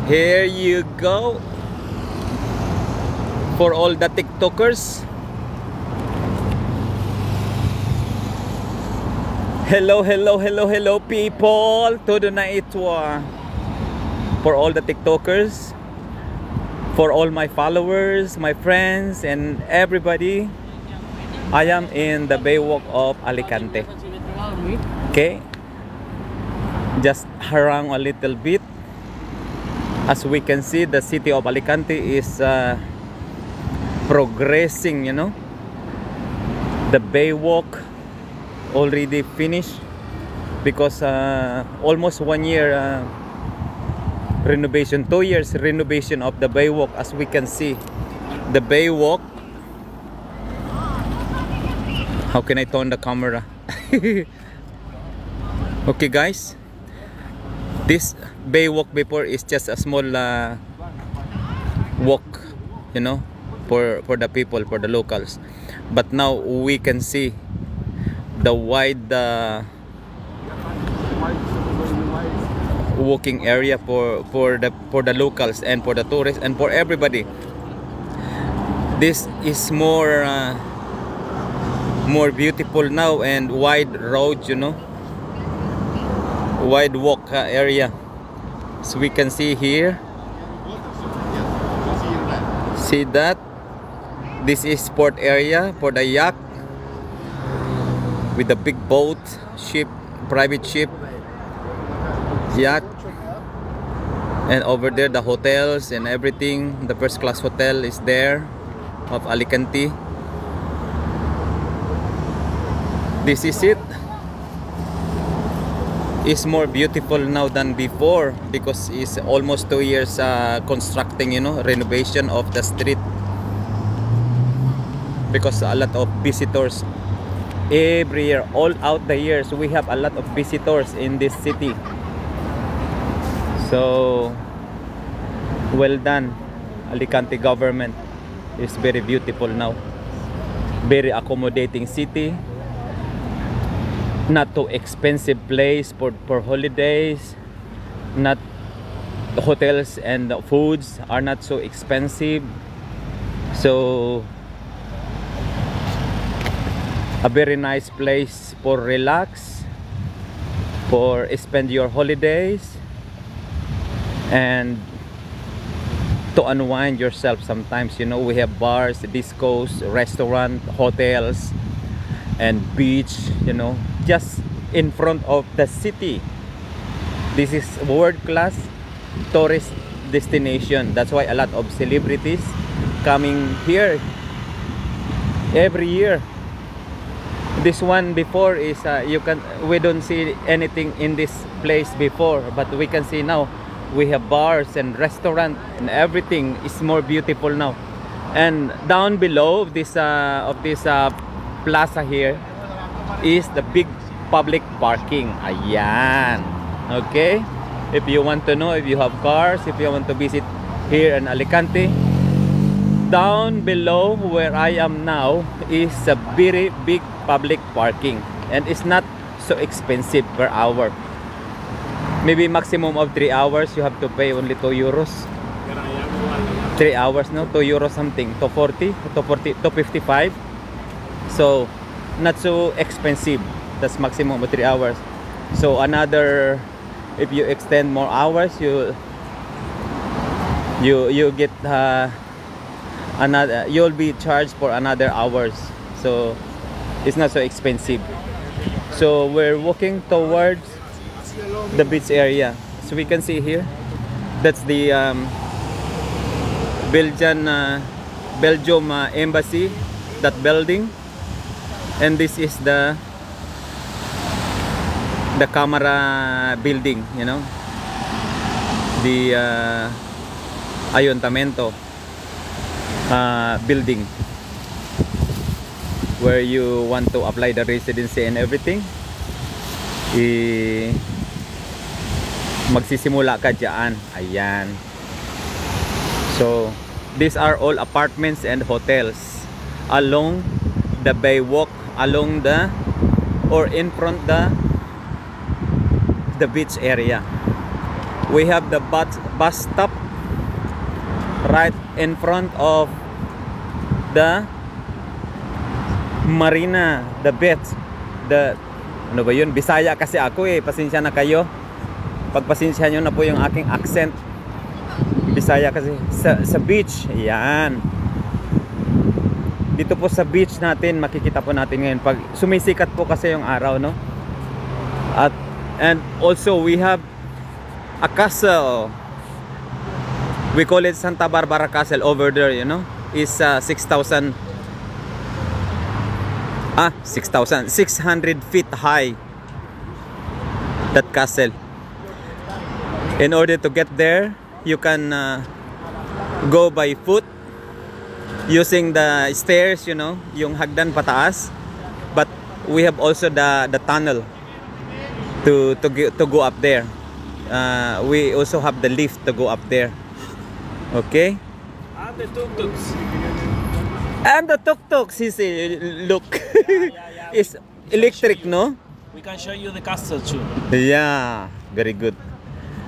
Here you go. For all the TikTokers. Hello people. Todo na ito. For all the TikTokers. For all my followers, my friends, and everybody. I am in the Baywalk of Alicante. Okay. Just around a little bit. As we can see, the city of Alicante is progressing, you know. The Baywalk already finished because almost 1 year renovation, 2 years renovation of the Baywalk. As we can see, the Baywalk. How can I turn the camera? Okay guys, this Baywalk before is just a small walk, you know, for the people, for the locals. But now we can see the wide walking area for the locals and for the tourists and for everybody. This is more beautiful now, and wide roads, you know, wide walk area. So we can see here, see that this is port area for the yacht with the big boat, ship, private ship, yacht, and over there the hotels and everything. The first class hotel is there of Alicante. This is it. It's more beautiful now than before because it's almost 2 years constructing, you know, renovation of the street, because a lot of visitors every year, all out the years, we have a lot of visitors in this city. So well done, Alicante government. Is very beautiful now, very accommodating city, not too expensive place for holidays, not hotels and foods are not so expensive. So a very nice place for relax, for spend your holidays, and to unwind yourself sometimes. You know, we have bars, discos, restaurant, hotels, and beach, you know, just in front of the city. This is world-class tourist destination. That's why a lot of celebrities coming here every year. This one before is we don't see anything in this place before, but we can see now we have bars and restaurant and everything is more beautiful now. And down below this plaza here is the big public parking. Ayan. Okay, if you want to know, if you have cars, if you want to visit here in Alicante, down below where I am now is a very big public parking, and it's not so expensive per hour. Maybe maximum of 3 hours you have to pay only 2 euros. 3 hours, no? 2 euros something, 240, 255. So not so expensive. That's maximum of 3 hours. So another, if you extend more hours, you get another, you'll be charged for another hours. So it's not so expensive. So we're walking towards the beach area. So we can see here, that's the Belgium embassy, that building, and this is the camera building, you know, the Ayuntamiento building, where you want to apply the residency and everything. Magsisimula ka dyan. Ayan. So these are all apartments and hotels along the Baywalk, along the, or in front the beach area. We have the bus stop right in front of the marina, the beach, the ano ba yun? Bisaya kasi ako eh, pasensya na kayo. Pagpasensya nyo na po yung aking accent. Bisaya kasi sa beach. Ayan. Dito po sa beach natin, makikita po natin ngayon pag sumisikat po kasi yung araw, no? And also we have a castle. We call it Santa Barbara Castle over there, you know. Is 6,000 600 feet high. That castle. In order to get there, you can go by foot using the stairs, you know, yung hagdan pataas. But we have also the tunnel to go up there. We also have the lift to go up there. Okay? And the tuk-tuks. And the tuk-tuks, look, it's electric, no? We can show you the castle too. Yeah, very good.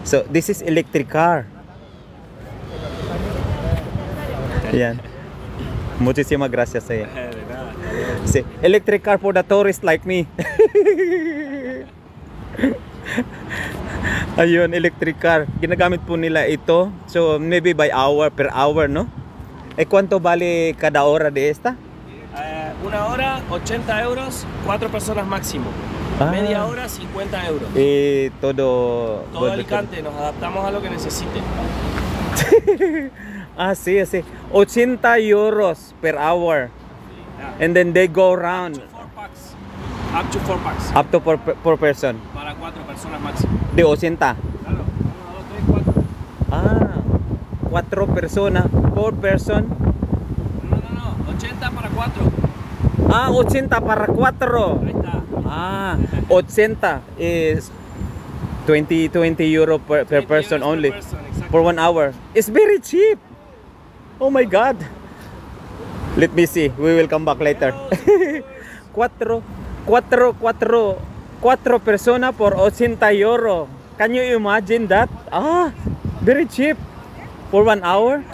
So this is electric car. Yan. Muchísimas gracias sa'yo. See, electric car for the tourist like me. Ayun, electric car. Ginagamit po nila ito. So maybe by hour, per hour, no? ¿Cuánto vale cada hora de esta? Una hora, 80 euros, 4 personas máximo. Media hora, 50 euros. Y todo Alicante, nos adaptamos a lo que necesite. Sí, sí. 80 euros per hour. Yeah. And then they go around. Up to 4 packs. Up to 4 person. Para 4 personas máximo. De 80. Claro. 1, 2, 3, 4. 4 personas. 4 person. No. 80 para 4. 80 para 4. Ahí está. 80 is 20 euro per person only. Per person, exactly. For 1 hour. It's very cheap. Oh my God. Let me see. We will come back later. 4 persona por 80 euro. Can you imagine that? Very cheap. For 1 hour.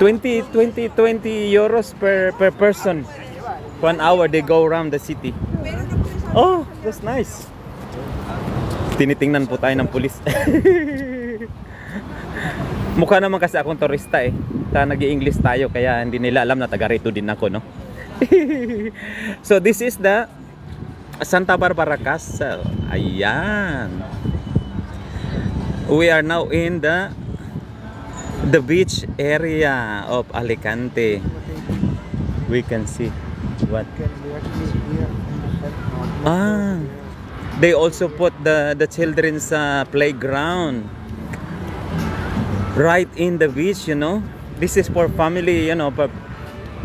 20 euros per person. 1 hour they go around the city. Oh, that's nice. Tinitingnan po tayo ng pulis. Mukha naman kasi akong turista eh. Nag-i-English tayo kaya hindi nila alam na taga rito din ako, no? So this is the Santa Barbara Castle. Ayan. We are now in the beach area of Alicante. We can see what they also put the children's playground right in the beach, you know. This is for family, you know,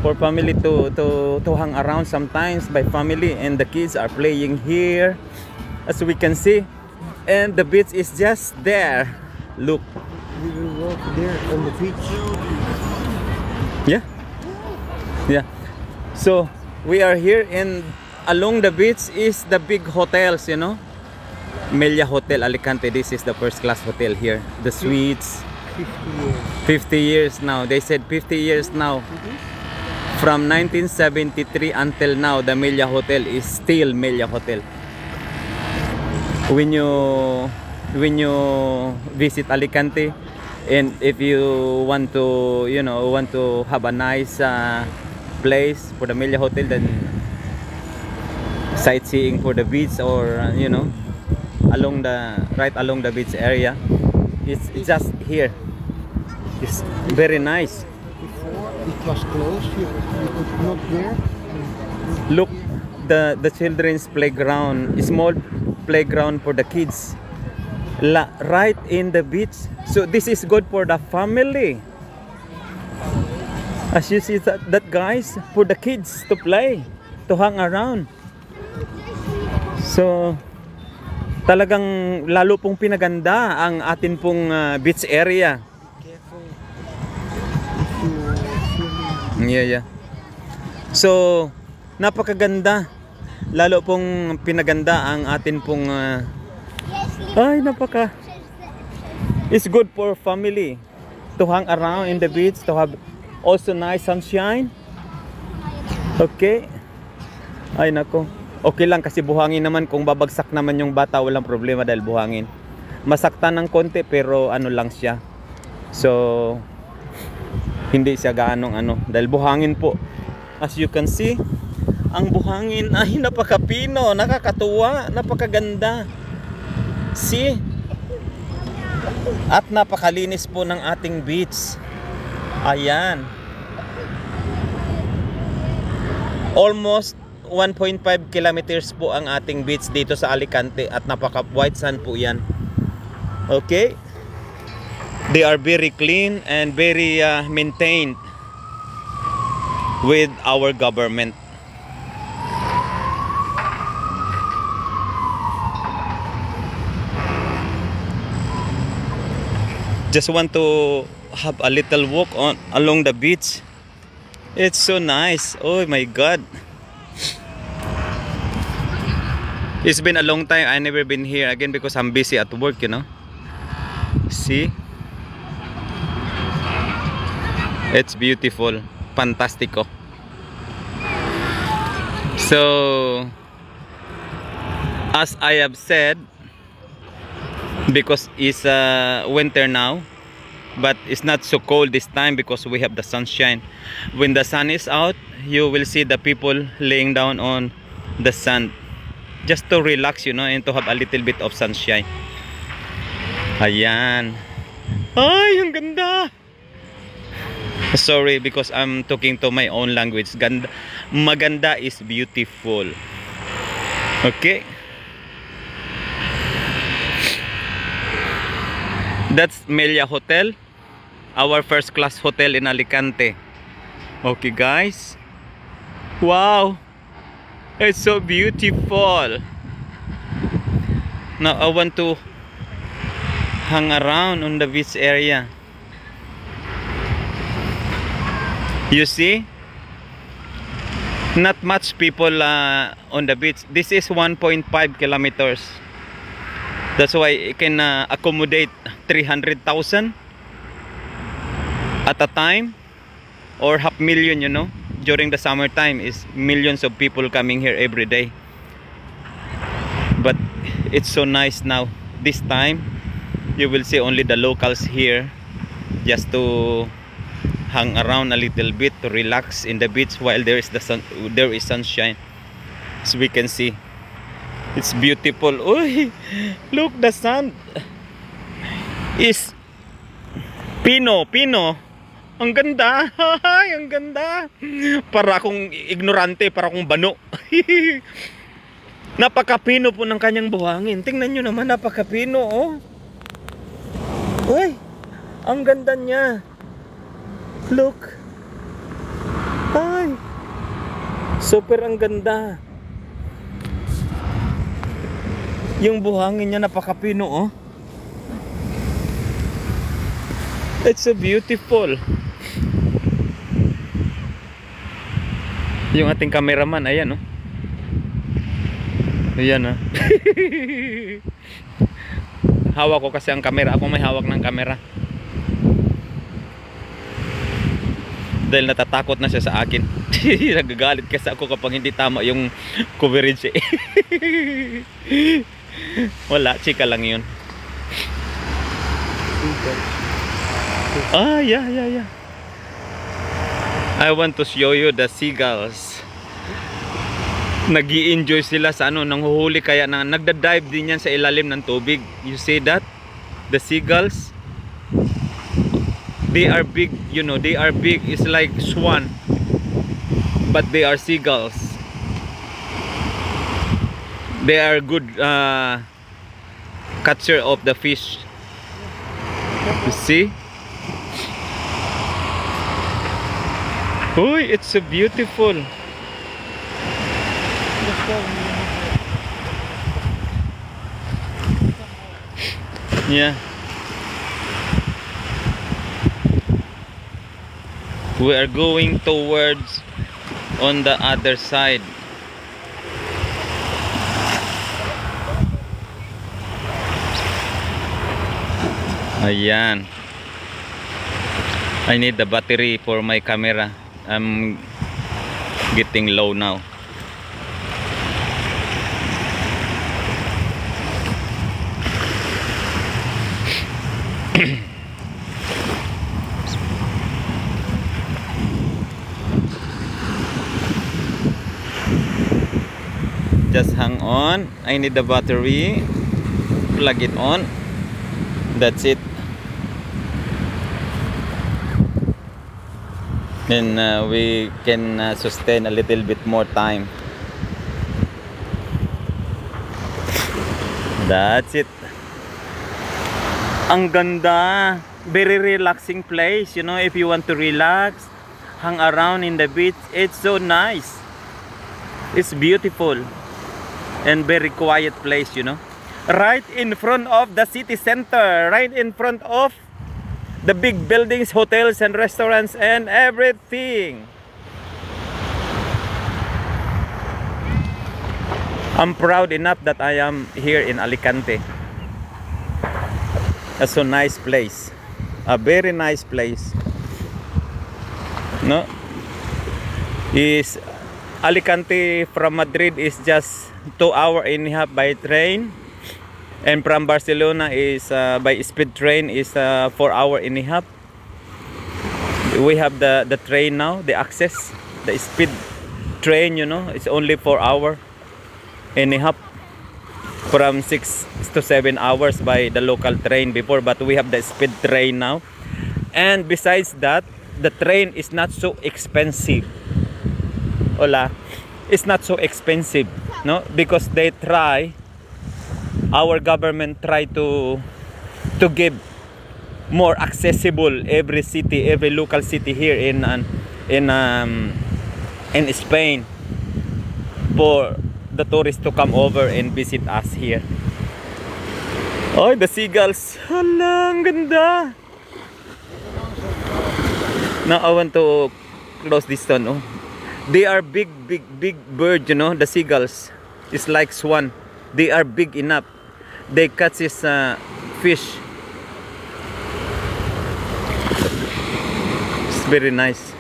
for family to hang around sometimes by family, and the kids are playing here as we can see, and the beach is just there. Look, we will walk there on the beach. Yeah. So we are here, and along the beach is the big hotels, you know. Meliá Hotel Alicante. This is the first class hotel here. The suites. 50 years now. They said 50 years now. From 1973 until now, the Meliá Hotel is still Meliá Hotel. When you visit Alicante, and if you want to, you know, have a nice place for the Meliá Hotel, then sightseeing for the beach, or you know, right along the beach area, it's just here. It's very nice. Before it was closed, you could not there. Look, the children's playground, small playground for the kids, right in the beach. So this is good for the family. As you see that guys, for the kids to play, to hang around. So talagang lalo pong pinaganda ang atin pong beach area. Yeah. So napakaganda, lalo pong pinaganda ang atin pong It's good for family to hang around in the beach, to have also nice sunshine. Okay. Ay nako. Okay lang kasi buhangin naman. Kung babagsak naman yung bata, walang problema dahil buhangin. Masaktan ng konti pero ano lang siya. So hindi siya gaanong ano dahil buhangin po. As you can see, ang buhangin ay napakapino, nakakatuwa, napakaganda. See? At napakalinis po ng ating beach. Ayan. Almost 1.5 kilometers po ang ating beach dito sa Alicante at napaka white sand po yan. Okay? They are very clean and very maintained with our government. Just want to have a little walk along the beach. It's so nice. Oh my God. It's been a long time. I never been here again because I'm busy at work, you know. See? It's beautiful. Fantastico. So, as I have said, because it's winter now, but it's not so cold this time because we have the sunshine. When the sun is out, you will see the people laying down on the sand just to relax, you know, and to have a little bit of sunshine. Ayan. Ay, ang ganda. Sorry because I'm talking to my own language. Ganda. Maganda is beautiful. Okay. That's Melia Hotel, our first class hotel in Alicante. Okay guys. Wow, it's so beautiful. Now I want to hang around on the beach area. You see, not much people on the beach. This is 1.5 kilometers. That's why it can accommodate 300,000 at a time, or 500,000, you know. During the summertime is millions of people coming here every day. But it's so nice now. This time you will see only the locals here just to hang around a little bit, to relax in the beach while there is sunshine. As we can see, it's beautiful. Uy, look, the sand is pino. Ang ganda. Ang ganda. Para akong ignorante, para akong bano. Napakapino po ng kanyang buhangin. Tingnan nyo naman, napakapino, oh. Uy, ang ganda niya. Look. Ay, super ang ganda. Yung buhangin niya napakapino, oh. It's so beautiful. Yung ating cameraman, ayan, oh. Ayan, oh. Hawak ko kasi ang camera. Ako may hawak ng camera. Dahil natatakot na siya sa akin. Nagagalit kasi ako kapag hindi tama yung coverage. Wala, chika lang yun. Ah, yeah. I want to show you the seagulls. Nag-i-enjoy sila sa ano, nanghuhuli, kaya na nagda-dive din yan sa ilalim ng tubig. You see that? The seagulls, they are big, you know, they are big. It's like swan, but they are seagulls. They are good catcher of the fish. You see? Uy, it's so beautiful. Yeah. We are going towards on the other side. Ayan. I need the battery for my camera. I'm getting low now. Just hang on. I need the battery. Plug it on. That's it. Then we can sustain a little bit more time. That's it. Ang ganda. Very relaxing place. You know, if you want to relax, hang around in the beach, it's so nice. It's beautiful and very quiet place, you know. Right in front of the city center, right in front of the big buildings, hotels and restaurants and everything. I'm proud enough that I am here in Alicante. That's a nice place. A very nice place. No? Is Alicante from Madrid is just 2 hours and a half by train, and from Barcelona is by speed train is 4 hours and a half. We have the train now, the access, the speed train, you know, it's only 4 hours and a half, from 6 to 7 hours by the local train before, but we have the speed train now. And besides that, the train is not so expensive. Hola, it's not so expensive, no, because they try, our government try to give more accessible every city, every local city here in Spain, for the tourists to come over and visit us here. Oh, the seagulls. Hala, ang ganda. Now I want to close this one. Oh, they are big birds, you know, the seagulls. It's like swan. They are big enough. They catch this fish. It's very nice.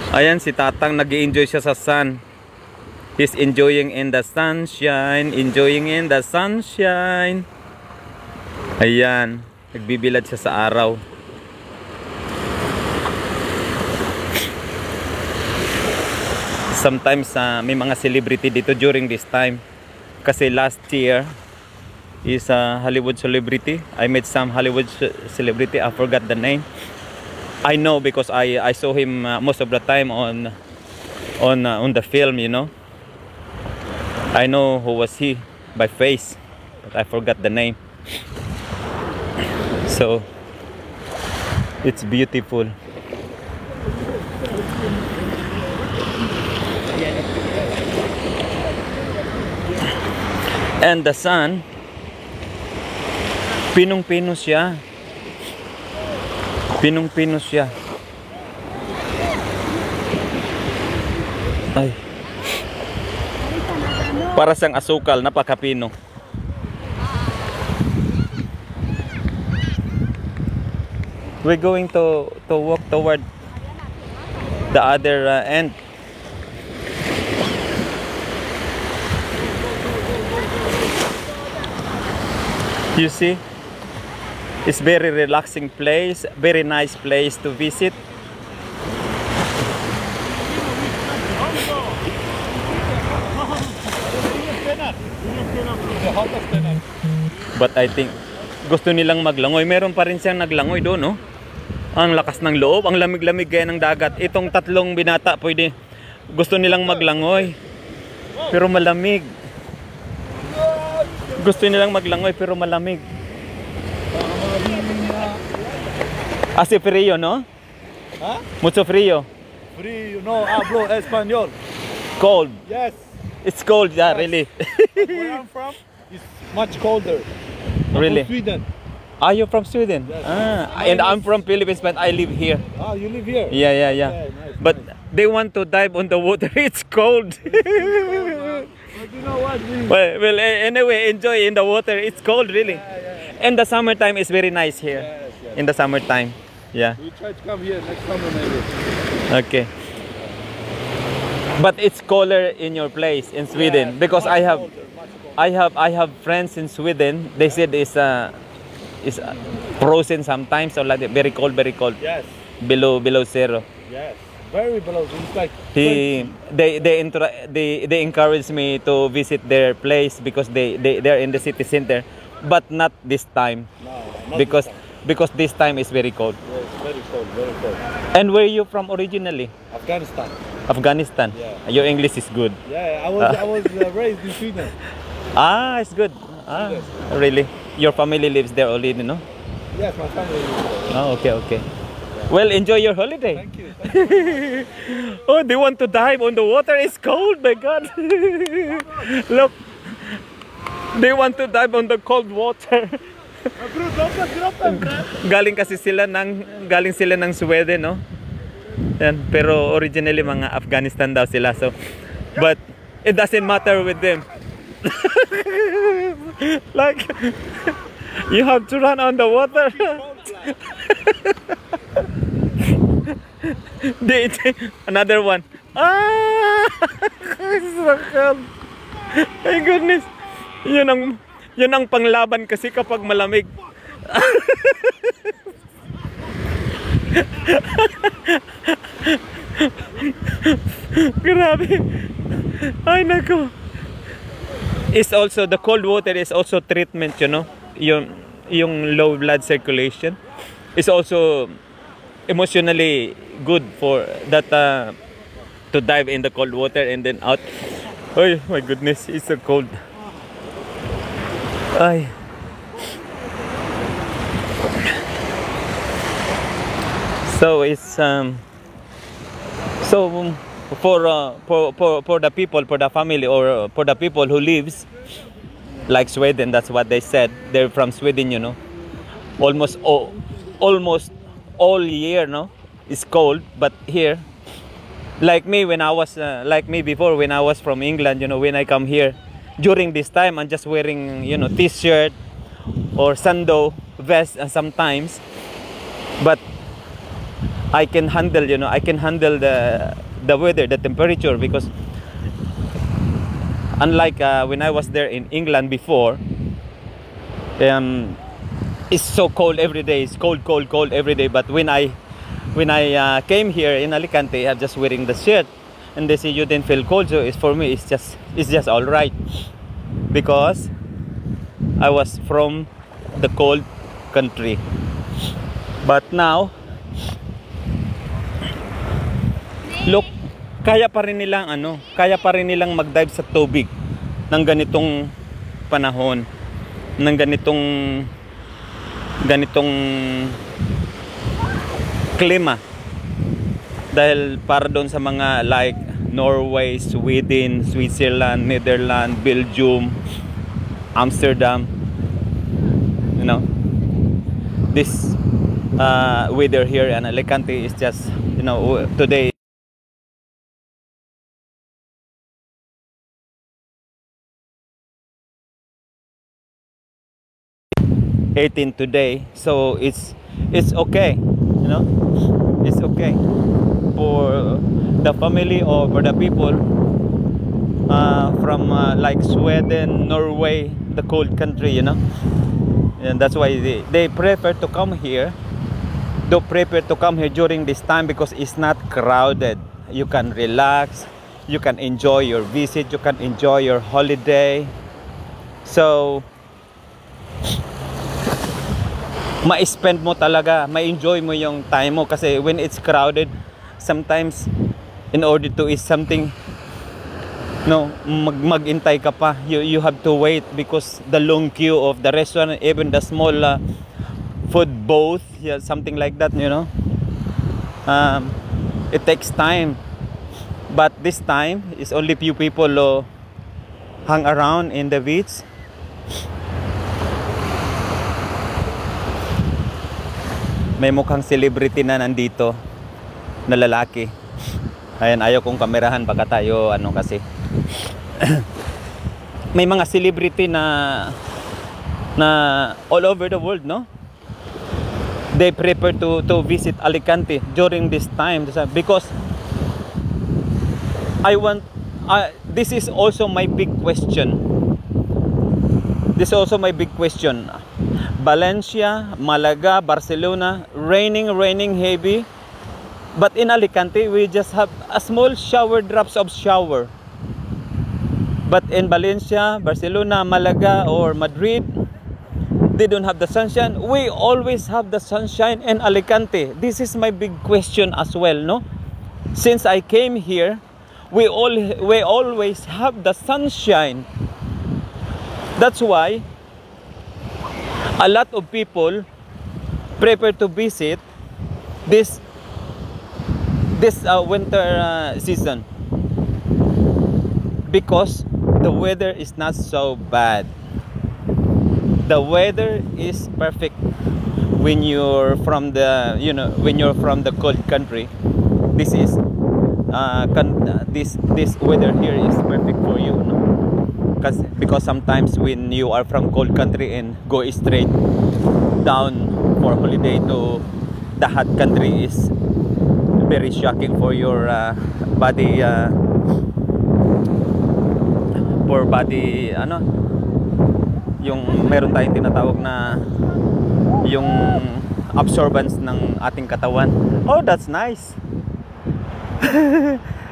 Ayan si Tatang, nag-enjoy siya sa sun. He's enjoying in the sunshine, enjoying in the sunshine. Ayan, nagbibilad siya sa araw. Sometimes may mga celebrity dito during this time. Kasi last year is a Hollywood celebrity. I met some Hollywood celebrity. I forgot the name. I know because I saw him most of the time on the film, you know. I know who was he by face, but I forgot the name. So it's beautiful. And the sun, pinong-pino siya. Pinong-pino siya. Ay. Para siyang asukal, napakapino. We're going to walk toward the other end. You see? It's very relaxing place, very nice place to visit. But I think gusto nilang maglangoy. Meron pa rin siyang naglangoy doon, no? Ang lakas ng loob, ang lamig-lamig kaya ng dagat. Itong tatlong binata pwede. Gusto nilang maglangoy. Pero malamig. Gusto nilang maglangoy pero malamig. Hace frío, ¿no? Huh? Mucho frío. Frío, no, hablo español. Cold. Yes. It's cold, yeah, Yes. really. Where I'm from, it's much colder. I'm Really? from Sweden. Are you from Sweden? Yes. Ah, and I'm from Philippines, but I live here. Ah, you live here? Yeah. Okay, nice, But nice. they want to dive on the water. It's cold. But you know what? Well, anyway, enjoy in the water. It's cold, really. And the summertime is very nice here. Yes, yes. In the summertime, yeah. We try to come here next summer maybe. Okay. But it's colder in your place in Sweden because I have friends in Sweden. They said it's frozen sometimes or like very cold, Yes. below zero. Yes. Very below. It's like They encourage me to visit their place because they're in the city center, but not this time not because this time is very cold. yes, very cold, very cold. And where are you from originally? Afghanistan. Afghanistan. Yeah. Your English is good. Yeah, I was raised in Sweden. Ah, it's good. Ah, Yes. really? Your family lives there already, no? Yes, my family is there. Oh, okay. Well, enjoy your holiday. Thank you. Oh, they want to dive on the water. It's cold, my God. Look, they want to dive on the cold water. Galing sila ng Sweden, no? Yan, pero originally mga Afghanistan daw sila. So, but it doesn't matter with them. Like, you have to run on the water. Another one. Ah! So cold. My goodness. Yun ang panglaban kasi kapag malamig. Grabe. Ay nako. It's also the cold water is also treatment, you know. Yung low blood circulation is also emotionally good for that to dive in the cold water and then out. Oh my goodness, it's so cold. Ay. So it's so for the people, for the family, or for the people who lives like Sweden, that's what they said. They're from Sweden, you know. Almost all year, no, it's cold. But here, like me when I was before when I was from England, you know, when I come here during this time, I'm just wearing, you know, t-shirt or sando vest sometimes, but I can handle, you know, the weather, the temperature, because unlike when I was there in England before, it's so cold every day. It's cold every day. But when I came here in Alicante, I'm just wearing the shirt, and they say you didn't feel cold. So for me, it's just all right, because I was from the cold country. But now, look, kaya pa rin nilang mag-dive sa tubig ng ganitong panahon, ng ganitong klima, dahil para doon sa mga like Norway, Sweden, Switzerland, Netherlands, Belgium, Amsterdam, you know, this weather here in Alicante is just, you know, today 18 today, so it's okay, you know, it's okay for the family or for the people from like Sweden, Norway, the cold country, you know, and that's why they prefer to come here. They prefer to come here during this time because it's not crowded. You can relax, you can enjoy your visit, you can enjoy your holiday. So ma-spend mo talaga, ma-enjoy mo yung time mo, kasi when it's crowded, sometimes in order to eat something, no, mag-intay ka pa, you have to wait because the long queue of the restaurant, even the small food booth, yeah, something like that, you know, it takes time. But this time is only few people hang around in the beach. May mukhang celebrity na nandito na lalaki. Ayan, ayaw kong kamerahan baka tayo ano kasi. May mga celebrity na all over the world, no? They prefer to visit Alicante during this time because this is also my big question. This is also my big question. Valencia, Malaga, Barcelona, raining heavy. But in Alicante, we just have a small shower, drops of shower. But in Valencia, Barcelona, Malaga, or Madrid, they don't have the sunshine. We always have the sunshine in Alicante. This is my big question as well, no? Since I came here, we always have the sunshine. That's why a lot of people prefer to visit this winter season because the weather is not so bad. The weather is perfect when you're from the cold country. This is this weather here is perfect for you, no? Because sometimes when you are from cold country and go straight down for holiday to the hot country is very shocking for your body, for body yung meron tayong tinatawag na yung absorbance ng ating katawan. Oh, that's nice.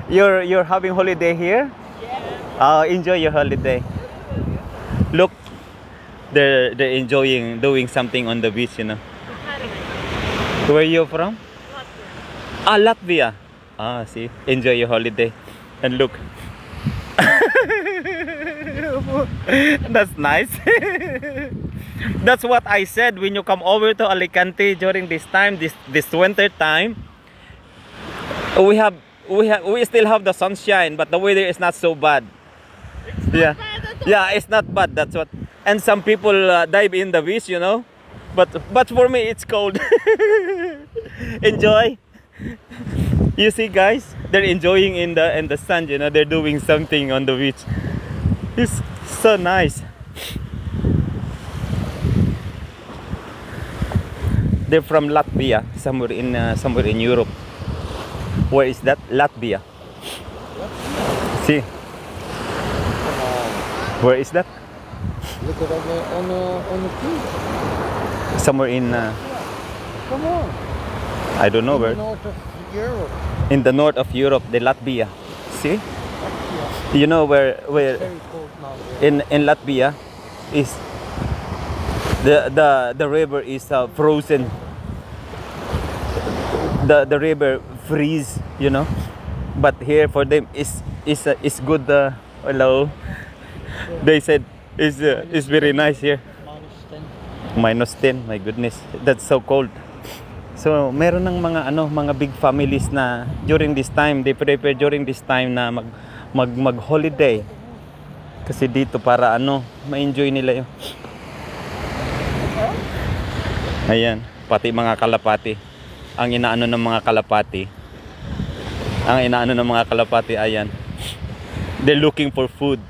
You're having holiday here? Yeah. Enjoy your holiday. Look, they're enjoying doing something on the beach, you know. Where are you from? Latvia. See, enjoy your holiday. And look. That's nice. That's what I said when you come over to Alicante during this time, this winter time. We still have the sunshine, but the weather is not so bad. Yeah, it's not bad. That's what. And some people dive in the beach, you know. But for me, it's cold. Enjoy. You see, guys, they're enjoying in the sun. You know, they're doing something on the beach. It's so nice. They're from Latvia, somewhere in Europe. Where is that? Latvia. See. Where is that? Look at on the tree. Somewhere in. Come on. I don't know where. In the north of Europe. In the north of Europe, the Latvia. See? Latvia. You know where It's very cold now there. in Latvia is the river is frozen. The river freeze, you know. But here for them is good. Hello. They said it's very nice here. -10. My goodness, that's so cold. So meron ng mga big families na during this time, they prepare during this time na mag holiday. Kasi dito para ma-enjoy nila yun. Ayan, pati mga kalapati. Ang inaano ng mga kalapati, ayan. They're looking for food.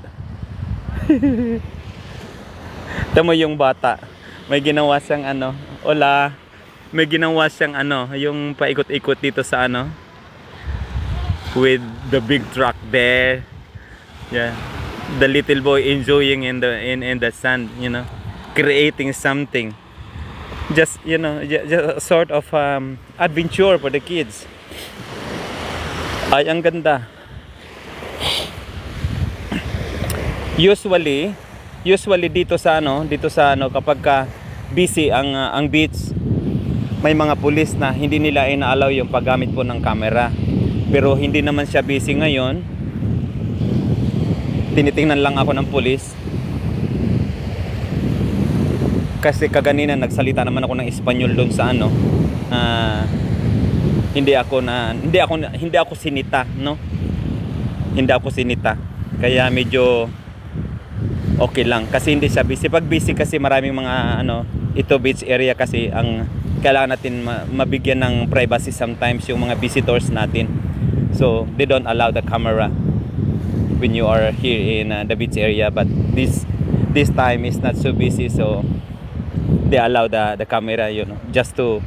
Tama yung bata. May ginawa siyang hola. May ginawa siyang yung paikot-ikot dito sa with the big truck there. Yeah. The little boy enjoying in the sun, you know, creating something. Just just a sort of adventure for the kids. Ay, ang ganda. Usually dito sa kapag busy ang beach, may mga pulis na hindi nila ina-allow yung paggamit po ng camera. Pero hindi naman siya busy ngayon. Tinitingnan lang ako ng pulis. Kasi kaganina nagsalita naman ako ng Espanyol doon sa hindi ako sinita, no? Hindi ako sinita. Kaya medyo okay lang kasi hindi siya busy. Pag busy kasi maraming mga ito beach area kasi ang kailangan natin mabigyan ng privacy sometimes yung mga visitors natin. so they don't allow the camera when you are here in the beach area. But this time is not so busy, so they allow the camera, you know, just to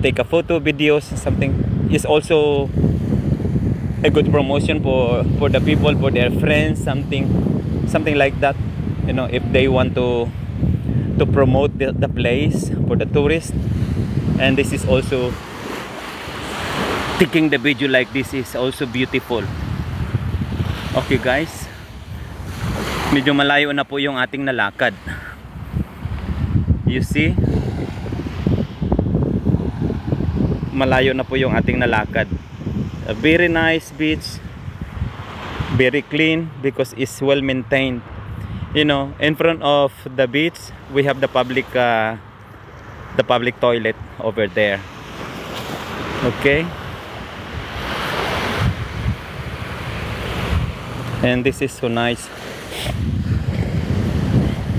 take a photo, videos, something. Is also a good promotion for the people, for their friends, something like that, you know, if they want to promote the place for the tourists. And this is also, taking the video like this is also beautiful. Okay guys, medyo malayo na po yung ating nalakad. You see, malayo na po yung ating nalakad. A very nice beach, very clean because it's well maintained. You know, in front of the beach we have the public toilet over there. Okay, and this is so nice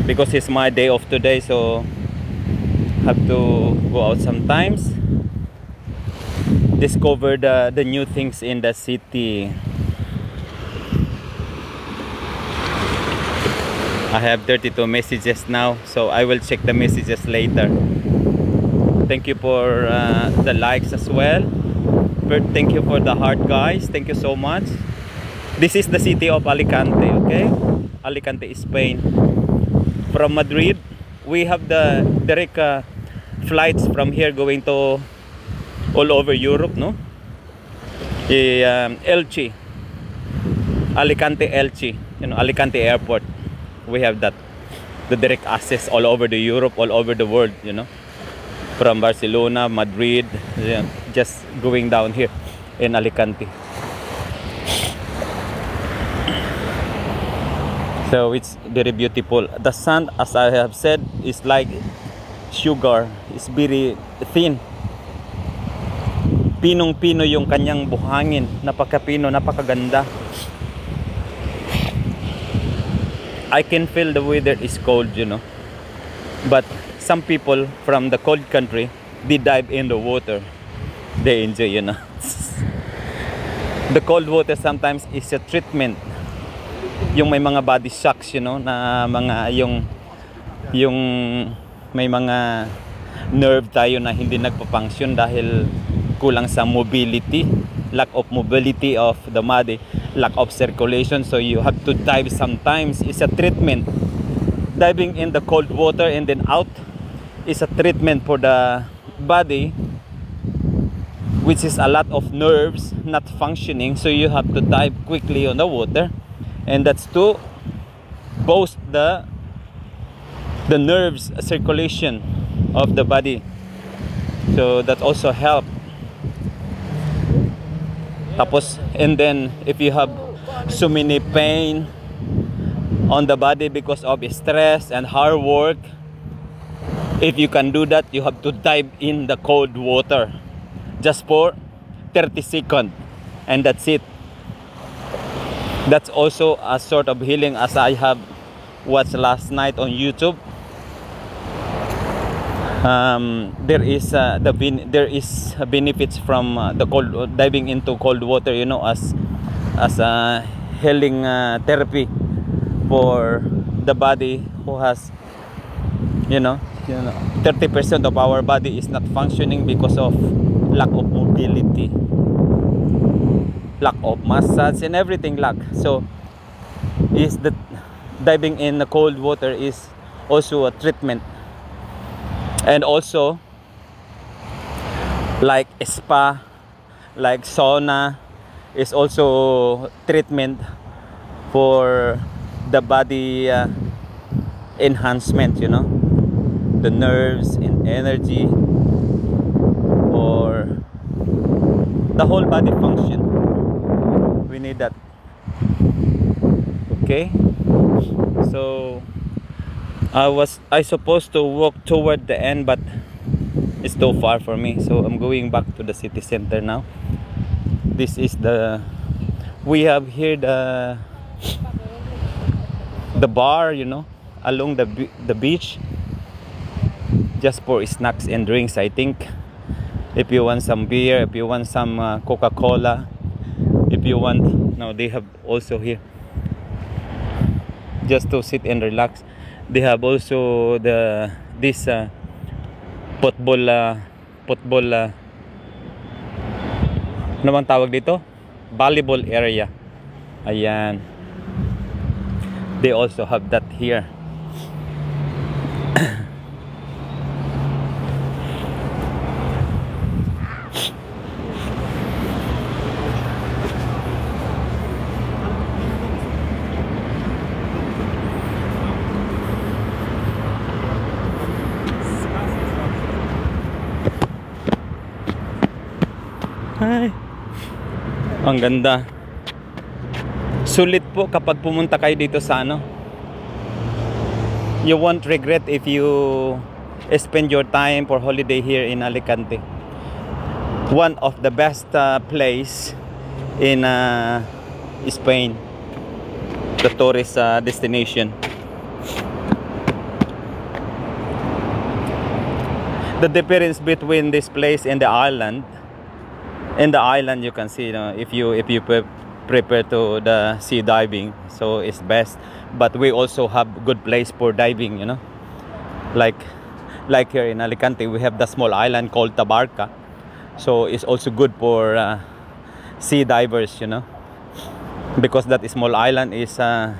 because it's my day off today, so have to go out sometimes, discover the new things in the city. I have 32 messages now, so I will check the messages later. Thank you for the likes as well. Thank you for the heart, guys. Thank you so much. This is the city of Alicante, okay? Alicante, Spain. From Madrid, we have the direct flights from here going to all over Europe, no? Elche, Alicante, Elche, you know, Alicante Airport. We have that, the direct access all over the Europe, all over the world, you know, from Barcelona, Madrid, yeah, just going down here in Alicante. So it's very beautiful. The sand, as I have said, is like sugar. It's very thin. Pinong-pino yung kanyang buhangin. Napakapino, napakaganda. I can feel the weather is cold, you know. But some people from the cold country, they dive in the water. They enjoy, you know. The cold water sometimes is a treatment. Yung may mga body shocks, you know, na mga yung may mga nerve tayo na hindi nagpa-function dahil kulang sa mobility, lack of mobility of the body, lack of circulation, so you have to dive sometimes. It's a treatment. Diving in the cold water and then out is a treatment for the body, which is a lot of nerves not functioning, so you have to dive quickly on the water, and that's to boost the nerves circulation of the body, so that also help. Tapos, and then if you have so many pain on the body because of stress and hard work, if you can do that, you have to dive in the cold water just for 30 seconds, and that's it. That's also a sort of healing, as I have watched last night on YouTube. There is benefits from the cold diving into cold water, you know, as a healing therapy for the body who has, you know 30% of our body is not functioning because of lack of mobility, lack of massage and everything lack. So is that diving in the cold water is also a treatment. And also, like spa, like sauna, is also treatment for the body enhancement, you know, the nerves and energy, or the whole body function. We need that. Okay, so I supposed to walk toward the end, but it's too far for me, so I'm going back to the city center now. This is we have here the bar, you know, along the beach, just for snacks and drinks, I think. If you want some beer, if you want some Coca-Cola, if you want, now they have also here just to sit and relax. They have also this football ano bang tawag dito? Volleyball area. Ayan. They also have that here. Ay, ang ganda. Sulit po kapag pumunta kayo dito sa ano. You won't regret if you spend your time for holiday here in Alicante. One of the best place in Spain, the tourist destination. The difference between this place and the island. In the island, you can see, you know, if you prepare to the sea diving, so it's best. But we also have good place for diving, you know, like here in Alicante, we have the small island called Tabarca, so it's also good for sea divers, you know, because that small island is that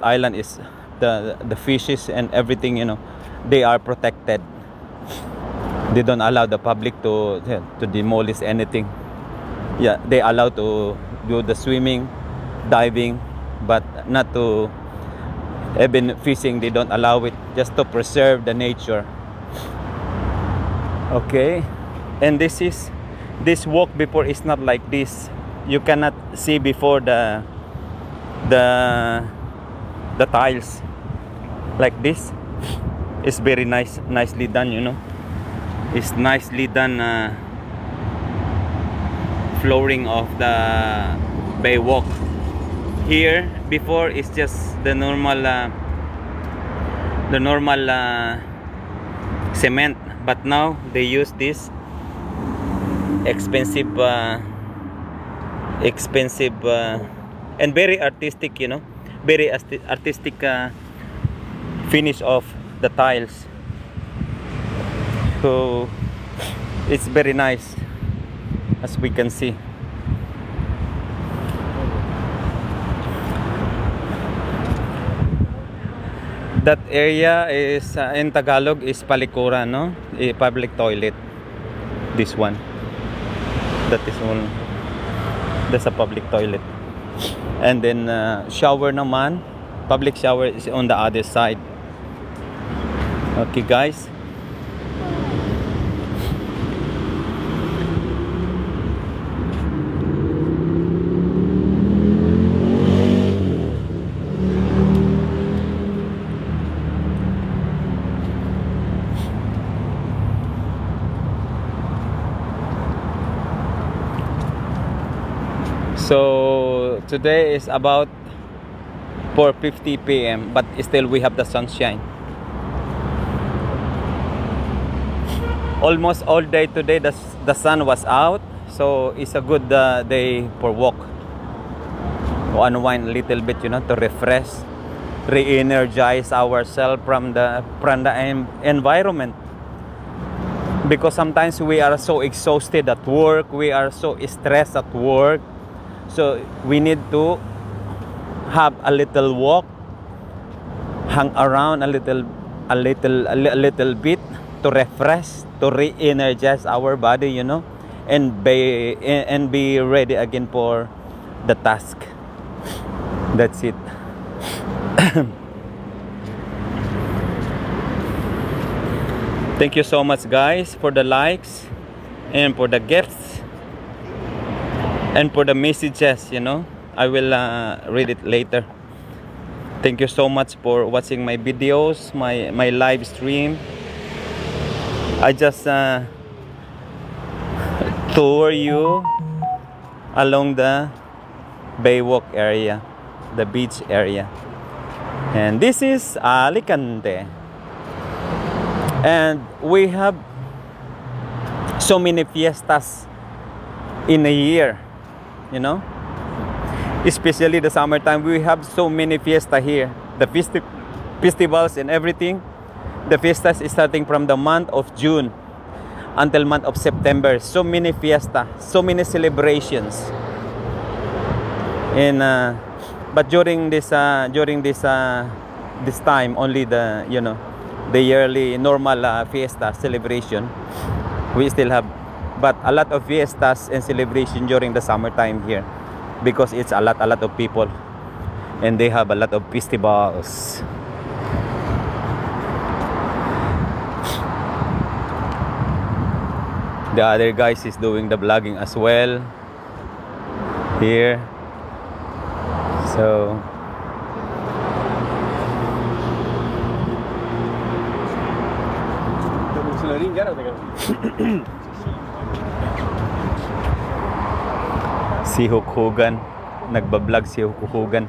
island is the fishes and everything, you know, they are protected. They don't allow the public to demolish anything. Yeah, they allow to do the swimming, diving, but not to even fishing. They don't allow it, just to preserve the nature. Okay, and this walk before is not like this. You cannot see before the tiles like this. It's very nicely done, you know. It's nicely done flooring of the bay walk. Here before it's just the normal cement, but now they use this expensive and very artistic, you know, very artistic finish of the tiles. So it's very nice, as we can see. That area is in Tagalog is palikuran, no? A public toilet. This one. That is one. That's a public toilet. And then shower naman. Public shower is on the other side. Okay, guys. So today is about 4:50 p.m. but still we have the sunshine. Almost all day today the sun was out, so it's a good day for walk. To unwind a little bit, you know, to refresh, re-energize ourselves from the environment. Because sometimes we are so exhausted at work, we are so stressed at work. So we need to have a little walk, hang around a little bit to refresh, to re-energize our body, you know, and be ready again for the task. That's it. Thank you so much, guys, for the likes and for the gifts. And for the messages, you know, I will read it later. Thank you so much for watching my videos, my live stream. I just tour you along the Baywalk area, the beach area. And this is Alicante. And we have so many fiestas in a year, you know, especially the summertime. We have so many fiesta here, the festivals and everything. The fiestas is starting from the month of June until month of September. So many fiesta, so many celebrations. And but during this time, only the, you know, the yearly normal fiesta celebration we still have, but a lot of fiestas and celebration during the summertime here, because it's a lot of people and they have a lot of festivals. The other guys is doing the vlogging as well here. So si Hulk Hogan, nagbablog si Hulk Hogan.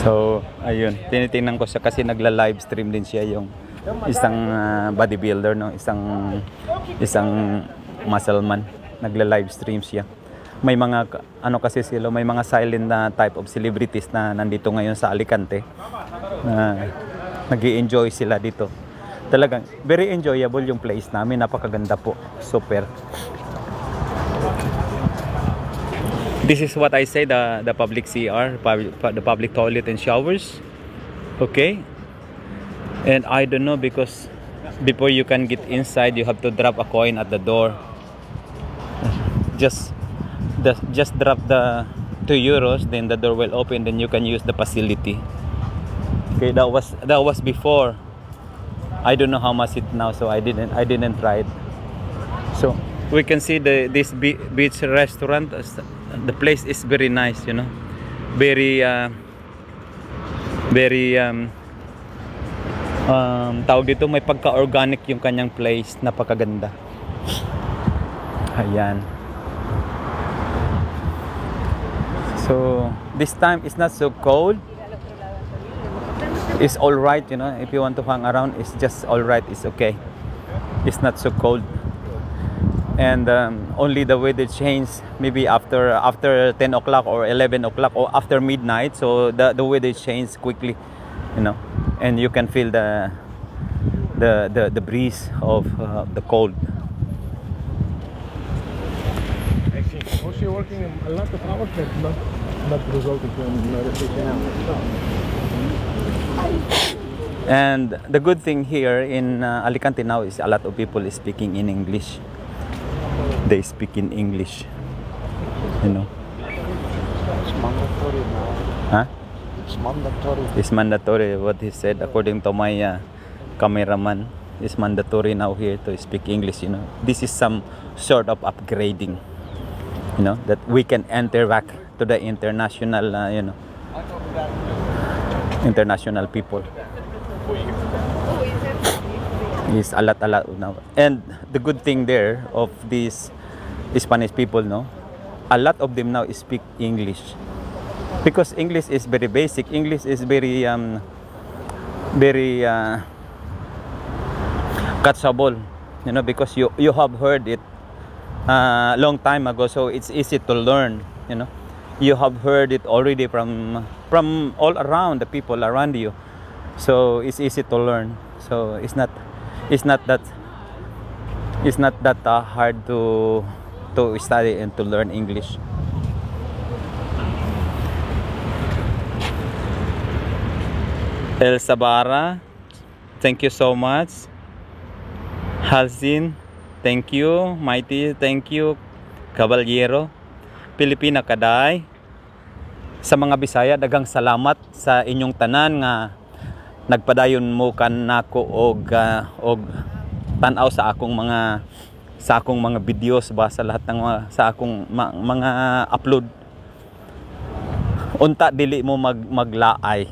So, ayun, tinitingnan ko siya kasi nagla-live stream din siya, yung isang bodybuilder, no, isang muscle man, nagla-live stream siya. May mga ano kasi sila, may mga silent na type of celebrities na nandito ngayon sa Alicante. Nag-i-enjoy sila dito. Talagang very enjoyable yung place namin, napakaganda po. Super. This is what I say, the public CR, the public toilet and showers. Okay? And I don't know, because before you can get inside, you have to drop a coin at the door. Just drop the €2, then the door will open, then you can use the facility. Okay, that was before. I don't know how much it now, so I didn't try it. So we can see this beach restaurant. The place is very nice, you know, very tawag dito, may pagka-organic yung kanyang place, napakaganda. Ayan. So this time it's not so cold. It's all right, you know, if you want to hang around, it's just all right, it's okay. It's not so cold. And only the weather change maybe after 10 o'clock or 11 o'clock or after midnight, so the weather change quickly, you know, and you can feel the breeze of the cold. Also, you're working a lot of hours, but not resulting in notification. And the good thing here in Alicante now is a lot of people is speaking in English. They speak in English, you know. It's mandatory now. Huh? It's mandatory. It's mandatory, what he said, according to my cameraman. It's mandatory now here to speak English, you know. This is some sort of upgrading, you know, that we can enter back to the international, you know, international people. Is a lot now. And the good thing there of these Spanish people, no, a lot of them now speak English, because English is very basic. English is very catchable, you know, because you have heard it long time ago, so it's easy to learn, you know. You have heard it already from all around, the people around you, so it's easy to learn. So it's not that hard to study and to learn English. El Sabara, thank you so much. Halzin, thank you. Mighty, thank you. Caballero, Pilipina Kaday. Sa mga Bisaya, daghang salamat sa inyong tanan nga nagpadayon mo kan nako og tan-aw sa akong mga videos ba, sa lahat ng sa akong mga upload. Unta dili mo maglaay.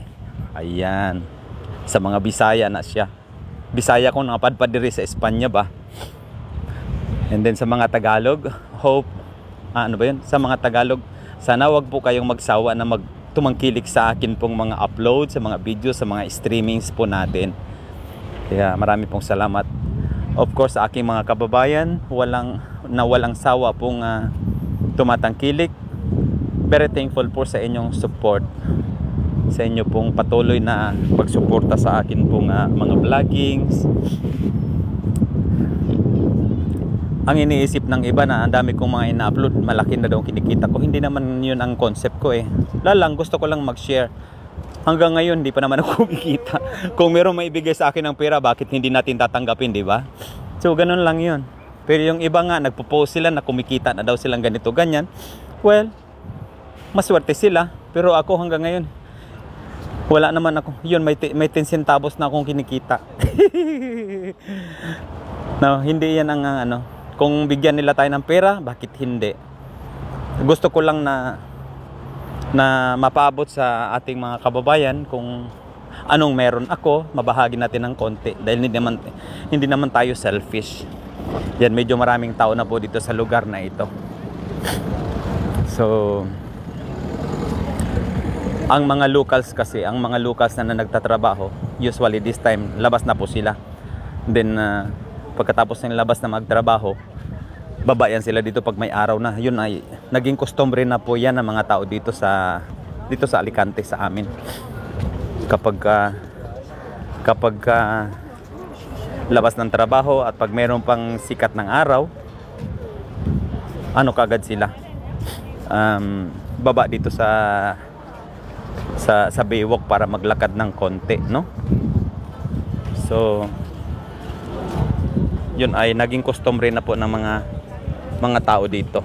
Ayan. Sa mga Bisaya na siya. Bisaya ko napadpad diri sa Espanya ba. And then sa mga Tagalog, hope ano ba yun? Sa mga Tagalog, sana wag po kayong magsawa na tumangkilik sa akin pong mga upload, sa mga videos, sa mga streamings po natin. Kaya marami pong salamat. Of course, sa aking mga kababayan, walang sawa pong tumatangkilik. Very thankful po sa inyong support, sa inyo pong patuloy na pagsuporta sa akin pong mga vloggings. Ang iniisip ng iba na ang dami kong mga ina-upload, malaki na daw kinikita ko. Hindi naman yun ang concept ko eh. Lalang, gusto ko lang mag-share. Hanggang ngayon, hindi pa naman ako kumikita. Kung meron maibigay sa akin ng pera, bakit hindi natin tatanggapin, di ba? So, ganun lang yun. Pero yung iba nga, nagpo-post sila na kumikita na daw silang ganito, ganyan. Well, maswerte sila. Pero ako hanggang ngayon, wala naman ako. Yun, may 10 centavos na akong kinikita. No, hindi yan ang ano. Kung bigyan nila tayo ng pera, bakit hindi? Gusto ko lang na mapaabot sa ating mga kababayan kung anong meron ako, mabahagi natin ng konti. Dahil hindi naman tayo selfish. Yan, medyo maraming tao na po dito sa lugar na ito. So, ang mga locals kasi, ang mga locals na nagtatrabaho, usually this time, labas na po sila. Then, pagkatapos ng labas na magtrabaho, babayan sila dito pag may araw na. Yun ay naging customary na po yan ng mga tao dito sa Alicante sa amin. Kapag labas ng trabaho at pag mayroon pang sikat ng araw, ano kagad sila? Baba dito sa Baywalk para maglakad ng konti, no? So, yun ay naging customary na po ng mga tao dito.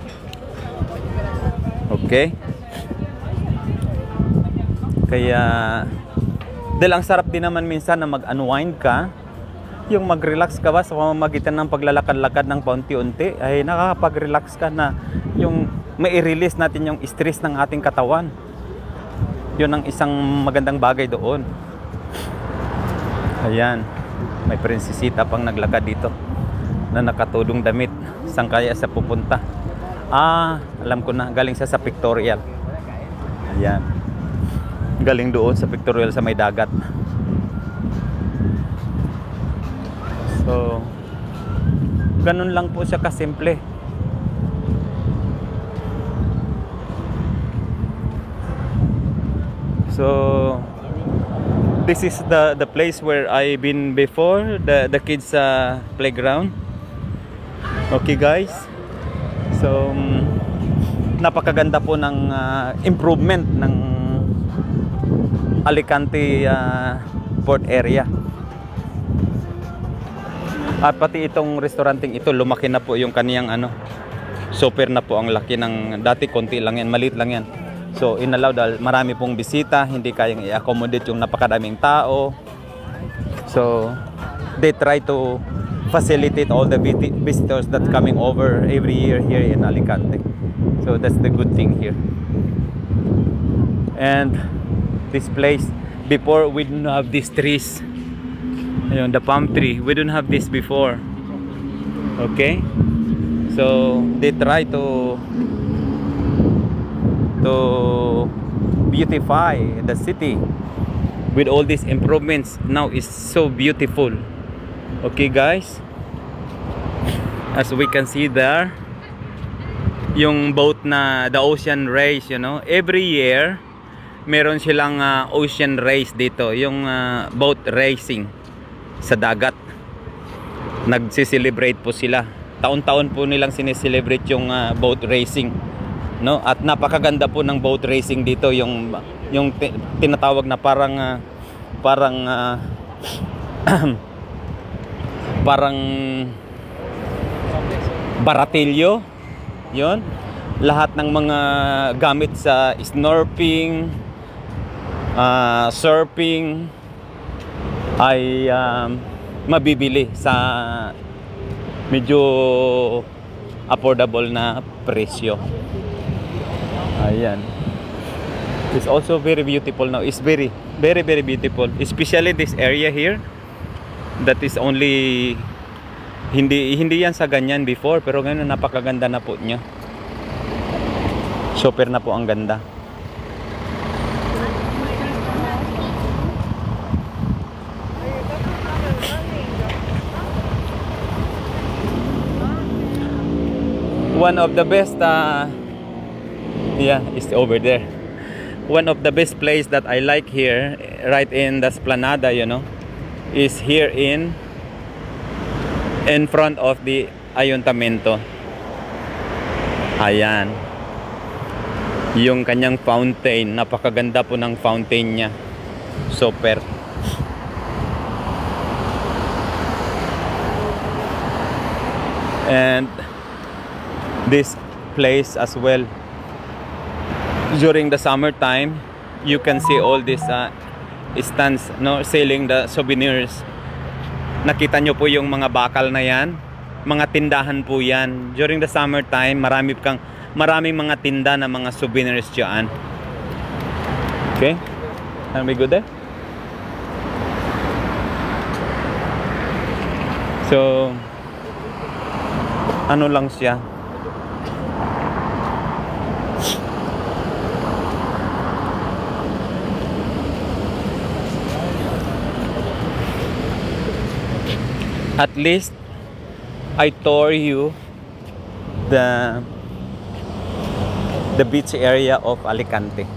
Okay? Kaya dahil ang sarap din naman minsan na mag-unwind ka, yung mag-relax ka ba sa pamamagitan ng paglalakad-lakad ng paunti-unti, ay nakakapag-relax ka na yung mai-release natin yung stress ng ating katawan. Yun ang isang magandang bagay doon. Ayan, may prinsesita pang naglakad dito na nakatudong damit. Saan kaya sa pupunta? Alam ko na, galing sa Pictorial. Ayan, galing doon sa Pictorial sa may dagat. So, ganun lang po siya kasimple. So, this is the place where I've been before, the kids playground. Okay guys, so napakaganda po ng improvement ng Alicante port area. At pati itong restauranting ito, lumaki na po yung kaniyang super na po ang laki ng, dati konti lang yan, maliit lang yan. So inalaw dahil marami pong bisita, hindi kayang i-accommodate yung napakadaming tao. So they try to facilitate all the visitors that coming over every year here in Alicante. So that's the good thing here. And this place, before we didn't have these trees. Ayun, the palm tree, we didn't have this before. Okay, so they try to beautify the city with all these improvements. Now it's so beautiful. Okay guys, as we can see there, yung boat na the ocean race, you know, every year meron silang ocean race dito, yung boat racing sa dagat. Nagsi-celebrate po sila, taon-taon po nilang sineselebrate yung boat racing, no? At napakaganda po ng boat racing dito, yung tinatawag na parang parang baratilyo, yun. Lahat ng mga gamit sa snorkeling, surfing ay mabibili sa medyo affordable na presyo. Ayan. It's also very beautiful now. It's very beautiful, especially this area here. That is only hindi yan sa ganyan before, pero ngayon napakaganda na po niya. Super na po ang ganda. One of the best yeah, it's over there. One of the best place that I like here, right in the Esplanada, you know, is here in front of the Ayuntamiento. Ayan. Yung kanyang fountain, napakaganda po ng fountain niya. Super. And this place as well, during the summertime, you can see all these stands, no, selling the souvenirs. Nakita nyo po yung mga bakal na yan, mga tindahan po yan. During the summertime, maraming mga tinda na mga souvenirs dyan. Okay, can we go there? So ano lang siya, at least I tour you the beach area of Alicante.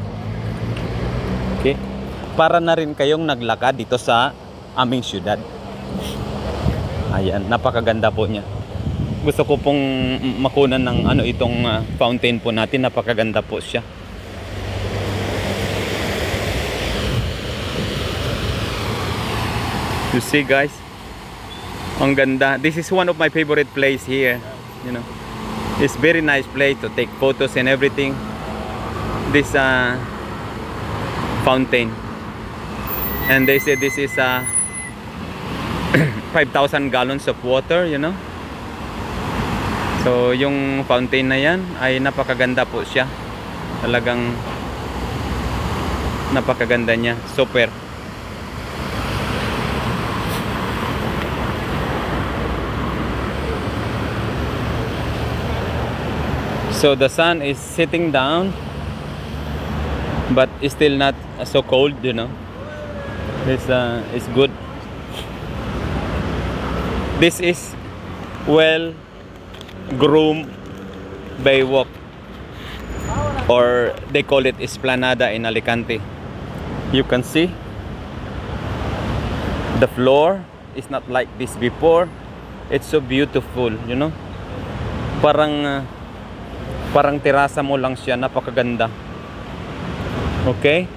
Okay? Para na rin kayong naglakad dito sa aming syudad. Ayan, napakaganda po niya. Gusto ko pong makunan ng itong fountain po natin. Napakaganda po siya. You see, guys? Ang ganda. This is one of my favorite place here. You know, it's very nice place to take photos and everything. This fountain, and they say this is 5,000 gallons of water. You know, so yung fountain na yan ay napakaganda po siya. Talagang napakaganda niya. Super. So the sun is sitting down, but it's still not so cold, you know. It's good. This is well groomed Baywalk, or they call it Esplanada in Alicante. You can see the floor is not like this before. It's so beautiful, you know. Parang terasa mo lang siya, napakaganda. Okay?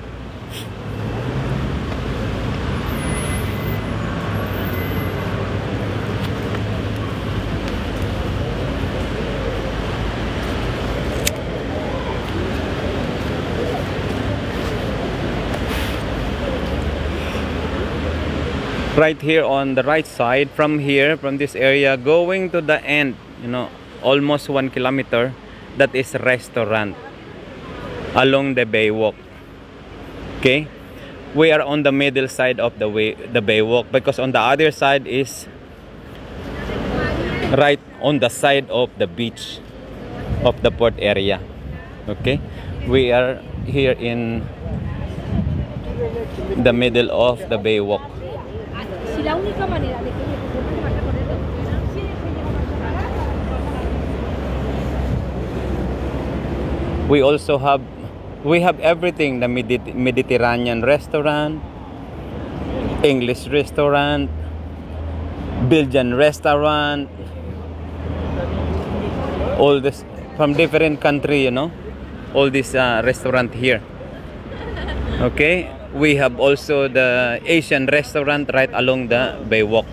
Right here on the right side, from this area going to the end, you know, almost 1 kilometer, that is restaurant along the Baywalk. Okay, we are on the middle side of the Baywalk, because on the other side is right on the side of the beach of the port area. Okay, we are here in the middle of the Baywalk. We also have everything, the Mediterranean restaurant, English restaurant, Belgian restaurant, all this from different country, you know, all this restaurant here. Okay, we have also the Asian restaurant right along the Baywalk.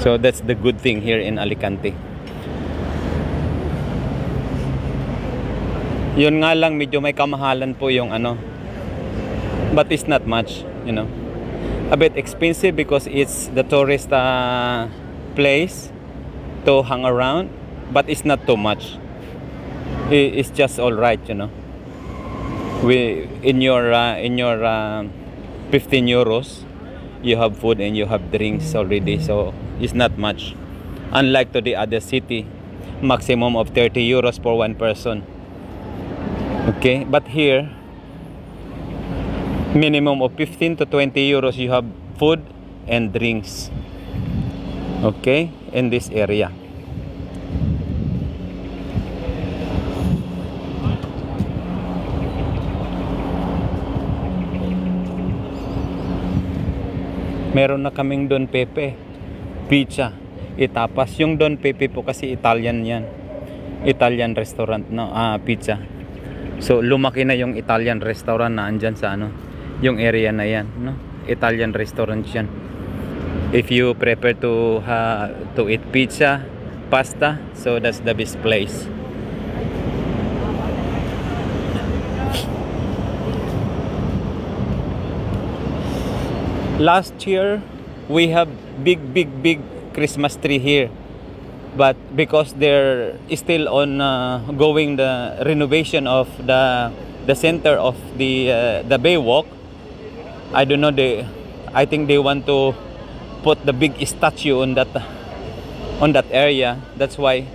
So that's the good thing here in Alicante. Yun nga lang, medyo may kamahalan po yung but it's not much, you know. A bit expensive because it's the tourist place to hang around, but it's not too much. It's just all right, you know. In your 15 euros, you have food and you have drinks already, so it's not much. Unlike to the other city, maximum of 30 euros for one person. Okay, but here minimum of 15 to 20 euros you have food and drinks. Okay, in this area. Meron na kaming Don Pepe pizza, itapas. Yung Don Pepe po kasi Italian yan, Italian restaurant, no? Pizza. So lumaki na yung Italian restaurant na andyan sa ano, yung area na yan, no? Italian restaurant yan. If you prefer to eat pizza, pasta, so that's the best place. Last year we have big Christmas tree here, but because they're still on going the renovation of the center of the Baywalk, I don't know, I think they want to put the big statue on that area. That's why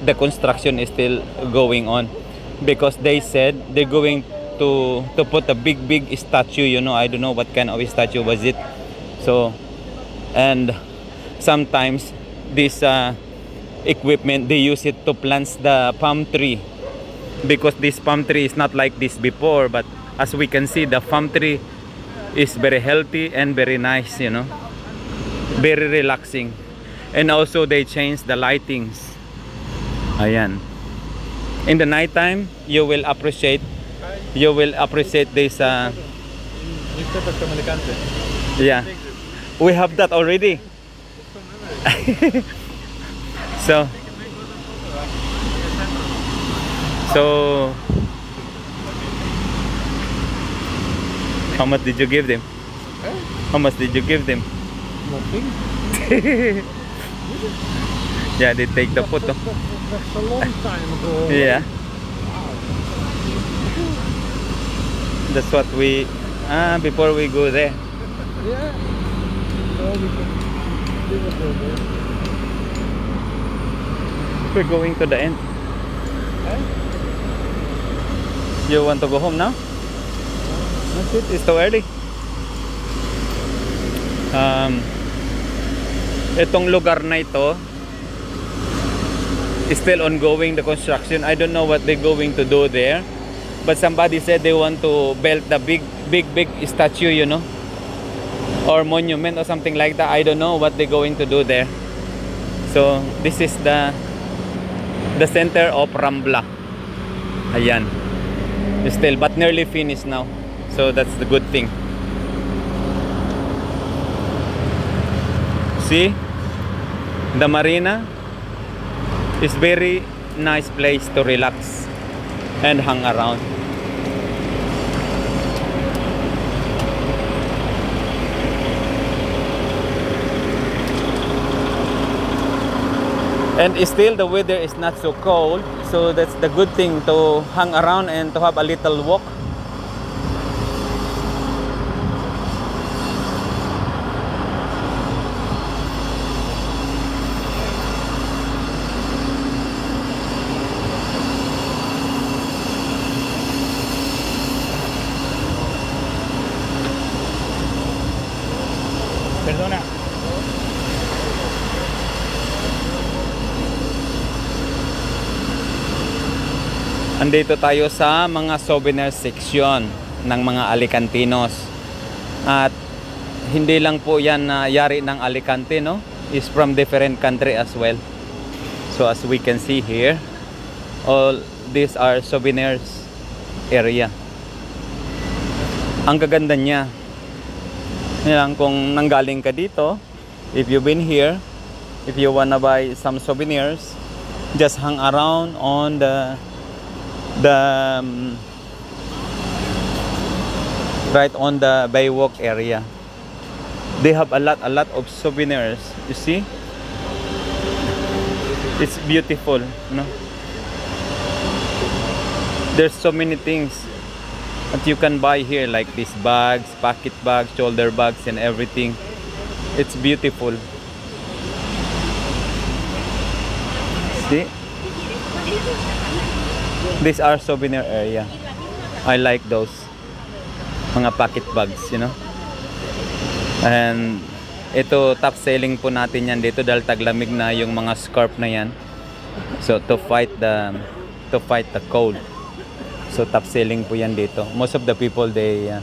the construction is still going on, because they said they're going to put a big statue, you know. I don't know what kind of statue was it. So, and sometimes this equipment, they use it to plant the palm tree, because this palm tree is not like this before, but as we can see, the palm tree is very healthy and very nice, you know, very relaxing. And also they changed the lightings. Ayan. In the night time, you will appreciate this yeah, we have that already. so how much did you give them? How much did you give them? Nothing. Yeah, they take the photo. That's a long time ago. Yeah. That's what we before we go there. Yeah. Well, we can do it over. We're going to the end. Eh? You want to go home now? That's it. It's too early. Itong lugar na ito is still ongoing, the construction. I don't know what they're going to do there, but somebody said they want to build the big statue, you know, or monument or something like that. I don't know what they're going to do there. So this is the center of Rambla. Ayan. Still, but nearly finished now, so that's the good thing. See, the marina is very nice place to relax and hang around. And still the weather is not so cold, so that's the good thing, to hang around and to have a little walk. Perdona. Andito tayo sa mga souvenir section ng mga Alicantinos. At hindi lang po yan na yari ng Alicante, no? Is from different country as well. So as we can see here, all these are souvenirs area. Ang gaganda niya. Yan, kung nanggaling ka dito, if you've been here, if you wanna buy some souvenirs, just hang around on the right on the Baywalk area. They have a lot of souvenirs. You see, it's beautiful, no? There's so many things that you can buy here, like these bags, pocket bags, shoulder bags, and everything. It's beautiful. See? These are souvenir area. I like those. Mga pocket bags, you know. And ito, top selling po natin yan dito dahil taglamig na yung mga scarf na yan. So to fight the cold. So top selling po yan dito. Most of the people they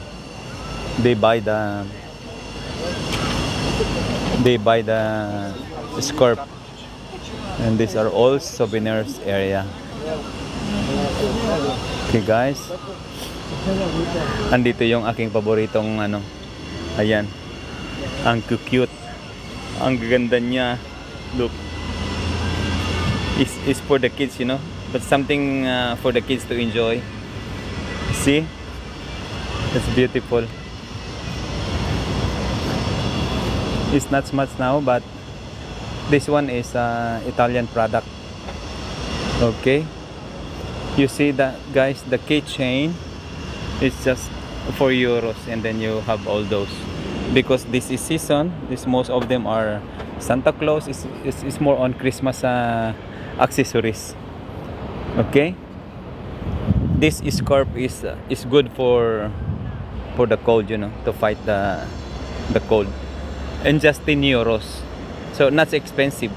buy the scarf. And these are all souvenirs area. Okay guys. Andito yung aking paboritong ano. Ayan. Ang cute. Ang ganda niya. Look. It's for the kids, you know. But something for the kids to enjoy. See? It's beautiful. It's not much now, but this one is Italian product. Okay. You see that, guys? The keychain is just 4 euros, and then you have all those. Because this is season, most of them are Santa Claus. Is more on Christmas accessories. Okay. This scarf is good for the cold, you know, to fight the cold. And just 10 euros. So not expensive.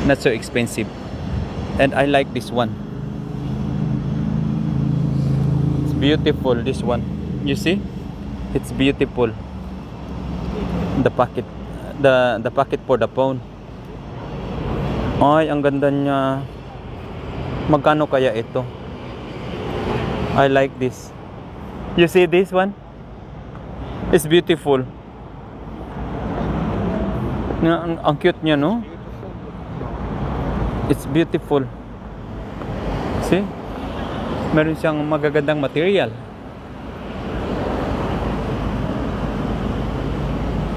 Not so expensive. And I like this one. It's beautiful, this one. You see? It's beautiful. The pocket for the phone. Ay, ang ganda niya. Magkano kaya ito? I like this. You see this one? It's beautiful. Ang cute niya, no? It's beautiful. See? Meron siyang magagandang material.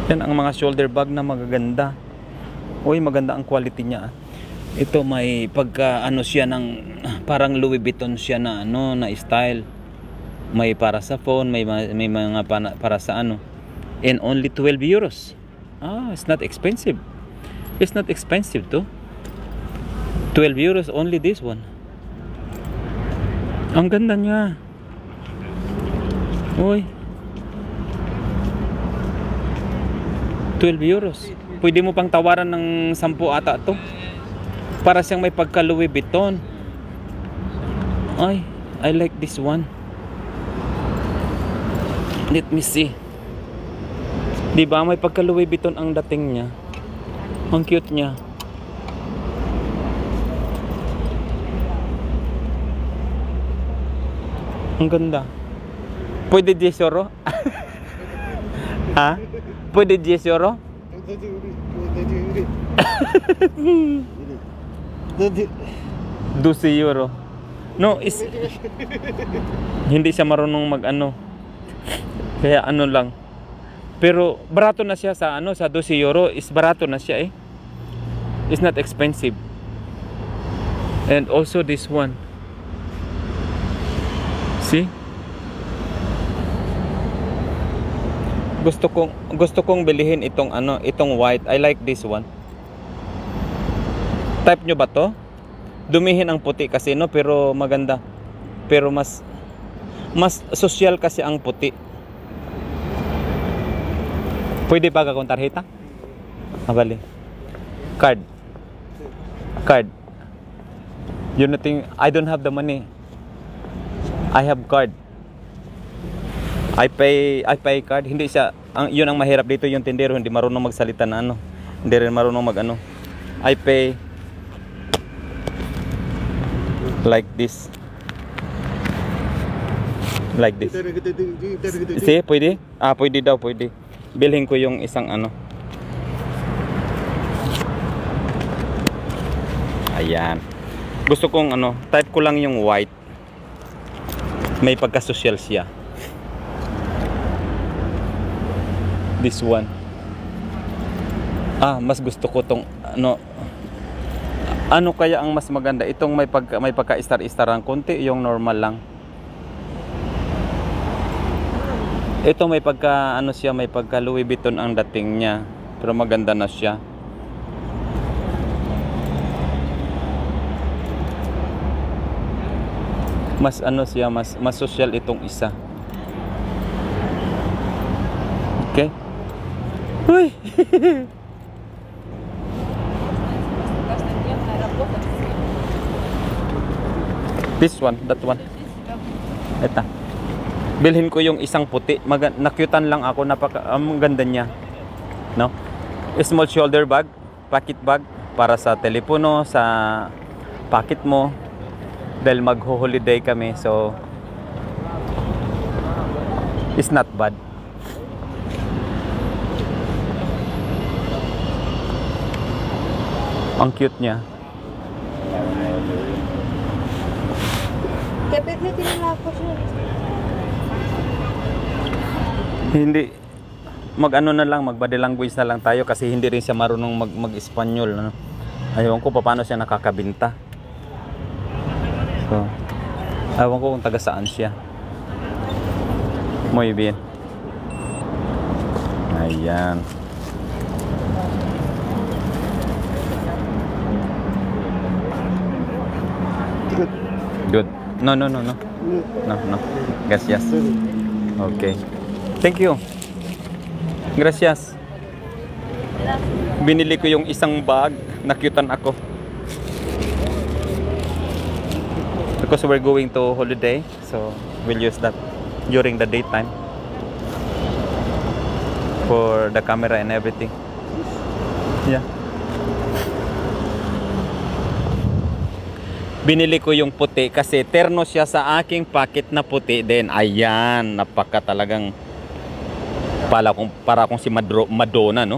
Yan ang mga shoulder bag na magaganda. Uy, maganda ang quality niya. Ito may pagka ano siya ng parang Louis Vuitton siya na ano na style. May para sa phone, may mga para sa ano. And only 12 euros. Ah, it's not expensive. It's not expensive too. 12 euros only this one. Ang ganda niya. Uy. 12 euros. Pwede mo pang tawaran ng 10 ata to. Para siyang may pagka Louis Vuitton. Ay, I like this one. Let me see. Diba may pagka Louis Vuitton ang dating niya. Ang cute niya. Ang ganda. Pwede 10 euro? Ha? Pwede 10 euro? 12 euro. No, hindi siya marunong mag-ano. Kaya ano lang. Pero barato na siya sa ano, sa 12 euro. Is barato na siya eh. It's not expensive. And also this one. See? Gusto kong bilihin itong ano, itong white. I like this one. Type nyo ba to? Dumihin ang puti kasi no, pero maganda. Pero mas social kasi ang puti. Pwede pa akong tarjeta? Bali. Card. You think I don't have the money. I have card. I pay card. Hindi siya yun ang mahirap dito, yung tindero hindi marunong magsalita na ano. Hindi rin marunong mag-ano. I pay like this. Like this. See, pwede? Ah, pwede daw, pwede. Bilhin ko yung isang ano. Ayan. Gusto kong ano, type ko lang yung white. May pagka-social siya. This one. Ah, mas gusto ko tong ano kaya ang mas maganda? Itong may pagka-star-staran konti, yung normal lang. Ito may pagka ano siya, may pagka Louis Vuitton ang dating niya, pero maganda na siya. Mas ano siya, mas social itong isa. Okay. Uy. This one, that one. Ito. Bilhin ko yung isang puti. Nakyutan lang ako, ang ganda niya. No? Small shoulder bag, pocket bag para sa telepono, sa pocket mo. Dahil mag-holiday kami, so it's not bad. Ang cute niya. Hindi mag-ano na lang, mag-body language na lang tayo kasi hindi rin siya marunong mag-Espanyol, ano? Ayaw ko paano siya nakakabinta. So, ayaw ko kung taga saan siya. Muy bien. Ayan. Good. No. No. Gracias. Okay. Thank you. Gracias. Binili ko yung isang bag. Nakyutan ako. Because we're going to holiday. So, we'll use that during the daytime. For the camera and everything. Yeah. Binili ko yung puti kasi terno siya sa aking pocket na puti din. Ayan, napaka talagang para akong si Madonna, no?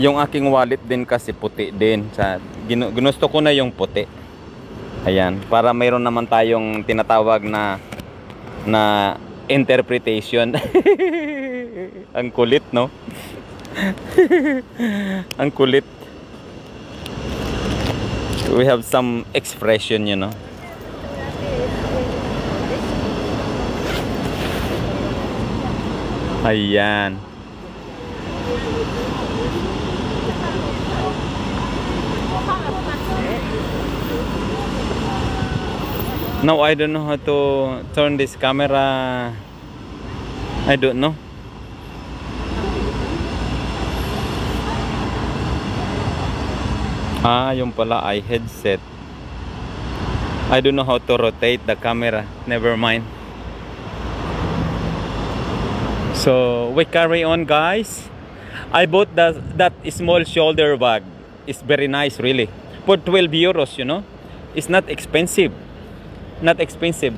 Yung aking wallet din kasi puti din. Ginusto ko na yung puti. Ayan, para mayroon naman tayong tinatawag na interpretation. Ang kulit, no? Ang kulit. We have some expression, you know. Ayan. Now I don't know how to turn this camera. I don't know. Yung pala ay headset. I don't know how to rotate the camera. Never mind. So we carry on, guys. I bought that small shoulder bag. It's very nice, really. For 12 euros, you know. It's not expensive. Not expensive.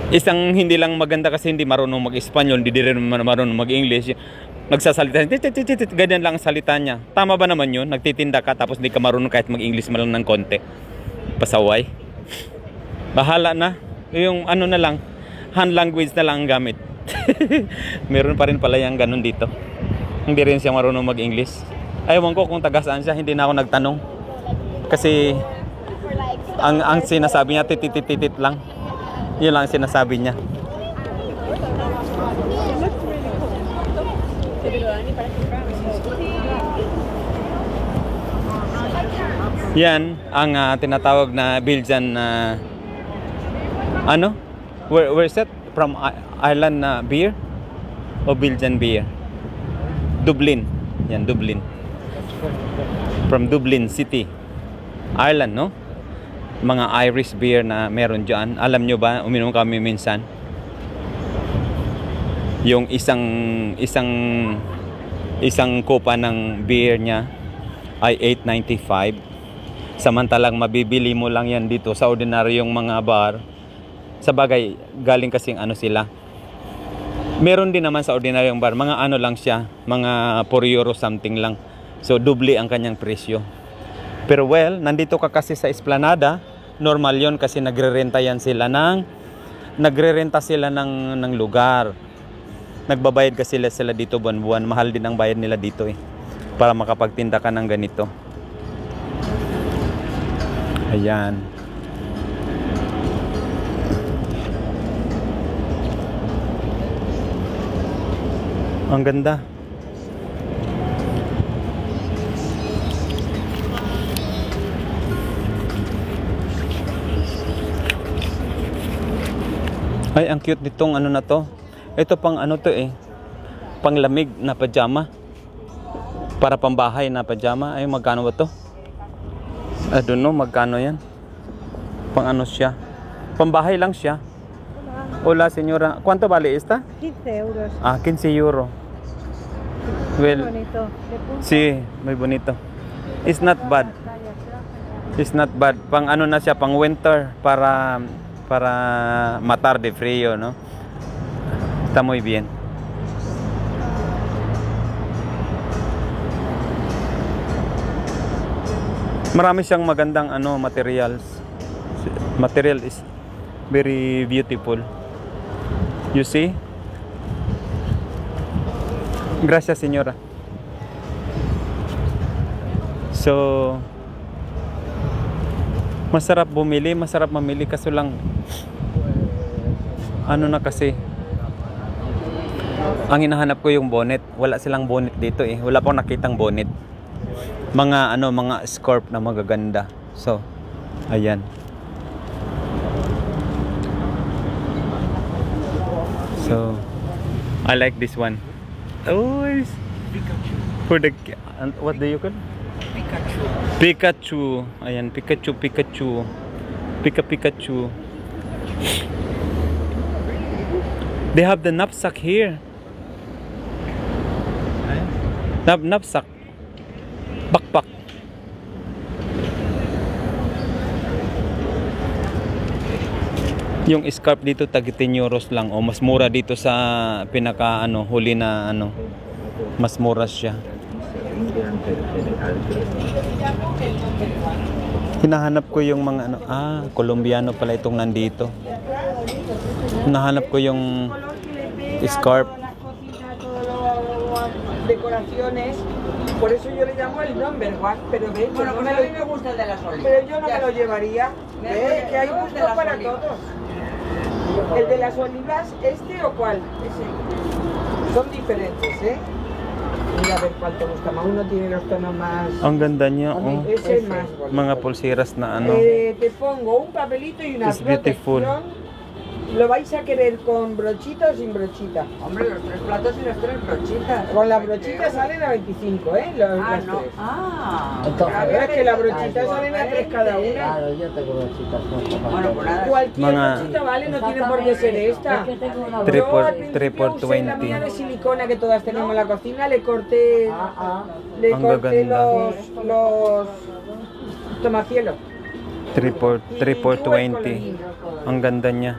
Isang hindi lang maganda kasi hindi marunong mag-Espanyol, hindi rin marunong mag-English. Nagsasalita, ganyan lang ang salita niya. Tama ba naman yun? Nagtitinda ka tapos hindi ka marunong kahit mag-English man lang ng konti. Pasaway. Bahala na. Yung ano na lang, hand language na lang ang gamit. Meron pa rin pala yung ganun dito. Hindi rin siya marunong mag-English. Ayaw ko kung taga saan siya, hindi na ako nagtanong. Kasi ang sinasabi niya, titititit lang. Yun lang ang sinasabi niya. Yan ang tinatawag na Belgian ano? Where is that? From Ireland beer o Belgian beer? Dublin. Yan, Dublin. From Dublin City, Ireland, no? Mga Irish beer na meron dyan. Alam nyo ba, uminom kami minsan. Yung isang kopa ng beer niya ay 8.95. Samantalang mabibili mo lang yan dito sa ordinaryong mga bar. Sa bagay, galing kasing ano sila. Meron din naman sa ordinaryong bar, mga ano lang siya, mga 4 euro something lang. So doble ang kanyang presyo. Pero well, nandito ka kasi sa Esplanada, normal yon kasi nagrerenta sila ng lugar. Nagbabayad kasi sila dito buwan-buwan. Mahal din ang bayad nila dito para makapagtinda ka ng ganito. Ayan. Ang ganda. Ay, ang cute nitong ano na to. Ito pang ano to eh. Pang lamig na pajama. Para pambahay na pajama. Ay, magkano ba to? I don't know, magkano yan? Pang ano siya? Pambahay lang siya. Hola, señora. ¿Cuánto vale esta? 15 euros. Ah, 15 euro. Well, Bonito. De punta. sí, muy bonito. It's not bad. It's not bad. Pang ano na siya, pang winter para matar de frío, no? Está muy bien. Marami siyang magandang ano materials. Material is very beautiful. You see? Gracias, señora. So, masarap bumili, masarap mamili, kaso lang ano na kasi ang hinahanap ko yung bonnet. Wala silang bonnet dito eh. Wala pang nakitang bonnet. Mga ano, mga scarf na magaganda. So, ayan. So, I like this one. Oh, it's for the what do you call? Pikachu. Ayan, Pikachu. Pikachu. They have the knapsack here. Knapsack. Backpack. Yung scarf dito tag 10 euros lang o mas mura dito sa pinaka ano huli na ano. Mas mura siya. Hinahanap ko yung mga ano, Colombiano pala itong nandito. Hinahanap ko yung scarf. Decoraciones, por eso yo le llamo el number one, pero ve, bueno, pues a mí me gusta el de las olivas. Pero yo no me lo llevaría, que hay gusto para todos. ¿El de las olivas, este o cuál? Ese. Son diferentes, ¿eh? Mira a ver cuál te gusta más. Uno tiene los tonos más... Ang ganda niya, oh. Ese es más bonito. Mga pulseras na ano. Te pongo un papelito y una It's beautiful. protección. ¿Lo vais a querer con brochita o sin brochita? Hombre, los 3 platos y las 3 brochitas. Con la brochita salen a 25, ¿eh? Las no. tres. Entonces, A ver, es que las brochitas salen a 3 cada una. claro, yo tengo brochitas. Bueno, pues nada. Cualquier Mga- brochita vale, no tiene por qué ser esta. Es que tengo una Tres Yo por- al principio tres por usé la 20. mía de silicona que todas tenemos en la cocina, le corté Ang corté gaganda. los tomacielos. 3 for 20. Ang ganda niya.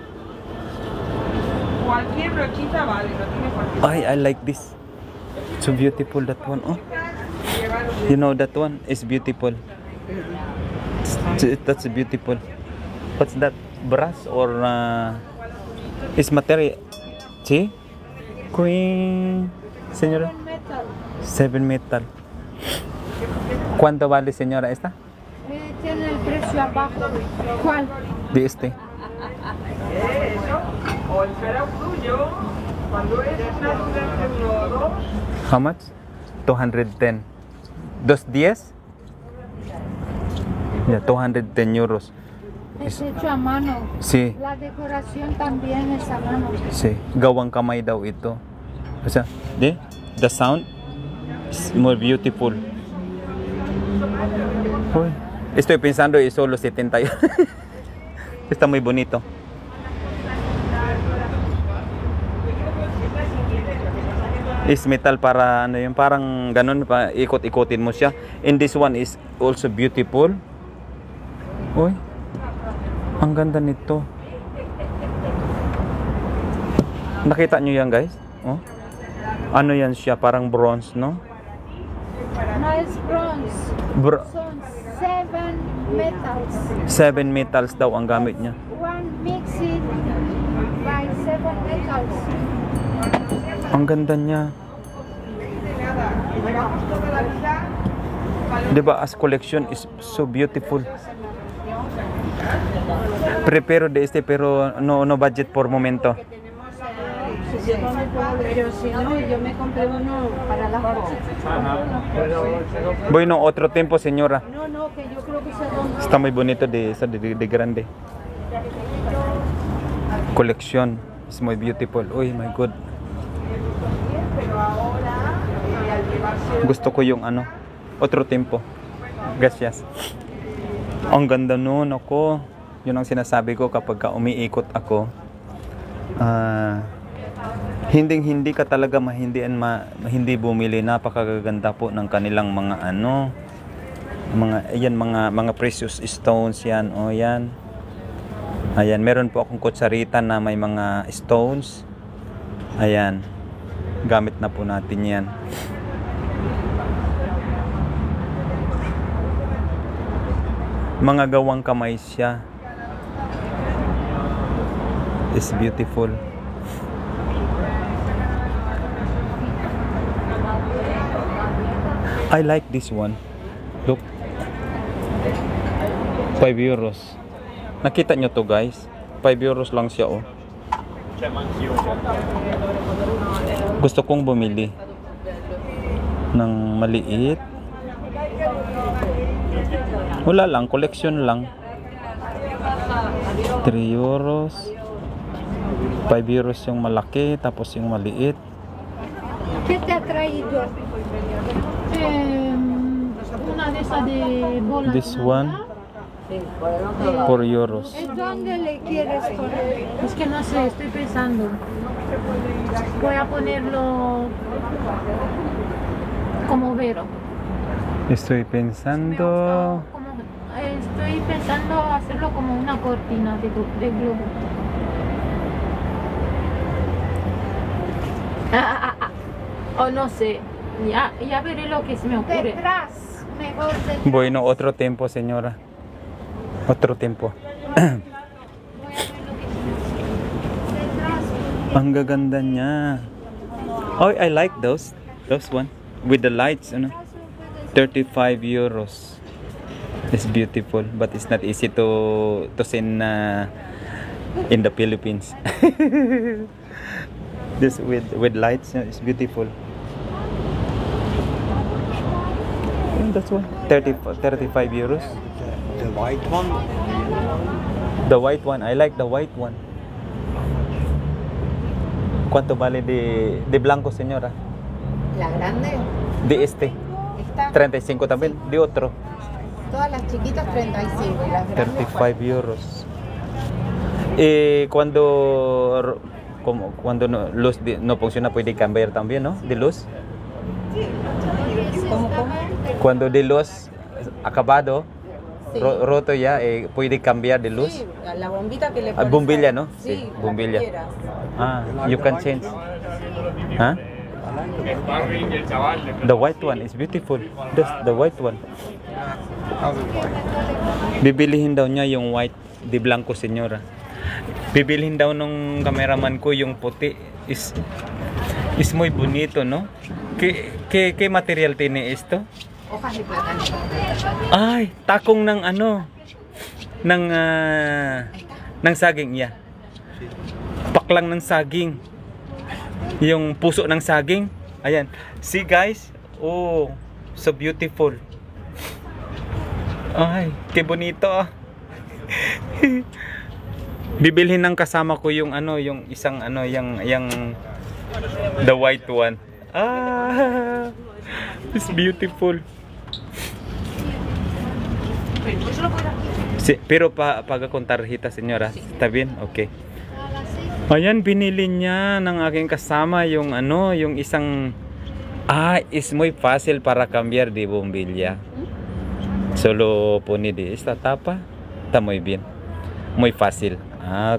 Cualquier brochita vale, no tiene por qué. Ay, I like this. So beautiful that one. Oh, you know that one is beautiful. That's beautiful. What's that? Brass or is material? See? Queen, señora. 7 metal. ¿Cuánto vale, señora, esta? Tiene el precio abajo. ¿Cuál? De este. Eso, o el será tuyo, cuando es una de 1 o 2. How much? 210. 210? Yeah, 210 euros. Es hecho a mano. Sí, La decoración también es a mano. sí. Gawang kamay daw ito. O sea, the sound is more beautiful. Uy, estoy pensando es solo 70. Está muy bonito. Is metal para ano yun, parang ganun pa ikot-ikotin mo siya. And this one is also beautiful. Uy, ang ganda nito. Nakita nyo yan, guys? Oh? Ano yan siya? Parang bronze, no? No es bronze. Son 7 metals. 7 metals daw ang gamit niya. One mixed by 7 metals. Ang ganda niya. Diba, as collection is so beautiful. Preparo de este pero no budget por momento. Pero si no, yo me compré uno para las cosas. Bueno, otro tiempo, señora. No, que yo creo que se rompe. Está muy bonito de grande. Colección. Es muy beautiful. Uy, my God. Gusto ko yung ano. Otro tiempo. Gracias. Ang ganda nun ako. Yun ang sinasabi ko kapag umiikot ako. Hindi ka talaga hindi bumili. Napakaganda po ng kanilang mga ano. Mga precious stones yan. O yan. Ayan, meron po akong kutsarita na may mga stones. Ayan. Gamit na po natin yan. Mga gawang kamay siya. It's beautiful. I like this one. Look. 5 euros. Nakita nyo to, guys? 5 euros lang siya, oh. Gusto kong bumili ng maliit. Wala lang, collection lang. 3 euros. 5 euros yung malaki, tapos yung maliit. ¿Qué te ha traído? Una de esas de bola. This one, 4 euros. ¿Dónde le quieres poner? Es que no sé, estoy pensando. Voy a ponerlo como Vero. Estoy pensando. Estoy pensando hacerlo como una cortina de globo. O no sé, ya veré lo que se me ocurre. Detrás, mejor detrás. Bueno, otro tiempo, señora. Otro tiempo. Ang gaganda niya. Oh, I like those one with the lights, you know. 35 euros. It's beautiful, but it's not easy to send in the Philippines. This with lights, it's beautiful. And that's one. 35 euros. The white one. The white one. I like the white one. ¿Cuánto vale de blanco, señora? La grande, De este. esta, 35 también. De otro. todas las chiquitas 35 y las grandes 35 euros. Cuando luz no funciona, puede cambiar también, ¿no? De luz. ¿Cómo? Cuando de luz acabado, Sí. roto ya, puede cambiar de luz. Sí, la bombita que le pones. Bombilla, ¿no? Sí, Sí, la bombilla. que quieras. You can change. Huh? The white one is beautiful. That's the white one. Bibilihin daw niya yung white de blanco, señora. Bibilihin daw nung cameraman ko yung puti. Is muy bonito, ¿no? ¿Qué material tiene esto? Hojas de plátano. Ay, takong ng ano? Ng saging, yeah. Paklang ng saging. Yung puso ng saging. Ayan. See, guys? Oh, so beautiful. Ay, que bonito. Bibilhin ng kasama ko yung ano, yung isang ano, yung the white one. Ah, it's beautiful. Sí, pero paga con tarjeta, señora. ¿Está bien? Okay. Ayan, binili niya ng aking kasama yung ano, yung isang es muy fácil para cambiar de bombilla. Solo pone de esta tapa. Está muy bien. Muy fácil.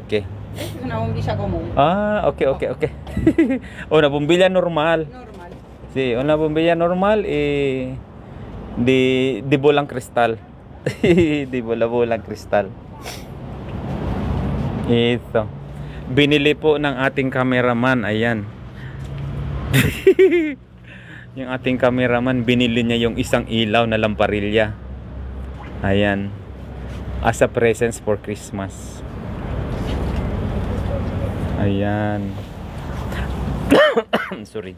Okay. Es una bombilla común. Okay. Una bombilla normal. Normal. Sí, una bombilla normal de bolang cristal. De bola-bolang cristal. Ito. Binili po ng ating cameraman. Ayan. Yung ating cameraman, binili niya yung isang ilaw na lamparilla. Ayan. As a present for Christmas. Ayan. Sorry.